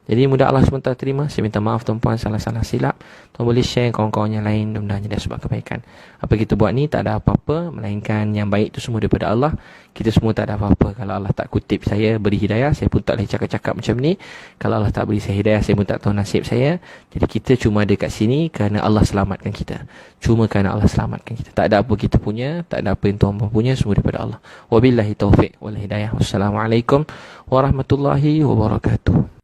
Jadi mudah Allah SWT terima. Saya minta maaf tuan-puan, salah-salah silap. Tuan boleh share kawan-kawan yang lain, mudah-mudahan jadi sebab kebaikan. Apa kita buat ni tak ada apa-apa, melainkan yang baik itu semua daripada Allah. Kita semua tak ada apa-apa. Kalau Allah tak kutip saya beri hidayah, saya pun tak boleh cakap-cakap macam ni. Kalau Allah tak beri saya hidayah, saya pun tak tahu nasib saya. Jadi kita cuma ada kat sini kerana Allah selamatkan kita. Cuma kerana Allah selamatkan kita. Tak ada apa kita punya, tak ada apa yang tuan punya, semua daripada Allah. Wabillahi taufiq wal hidayah. Wassalamualaikum warahmatullahi wabarakatuh.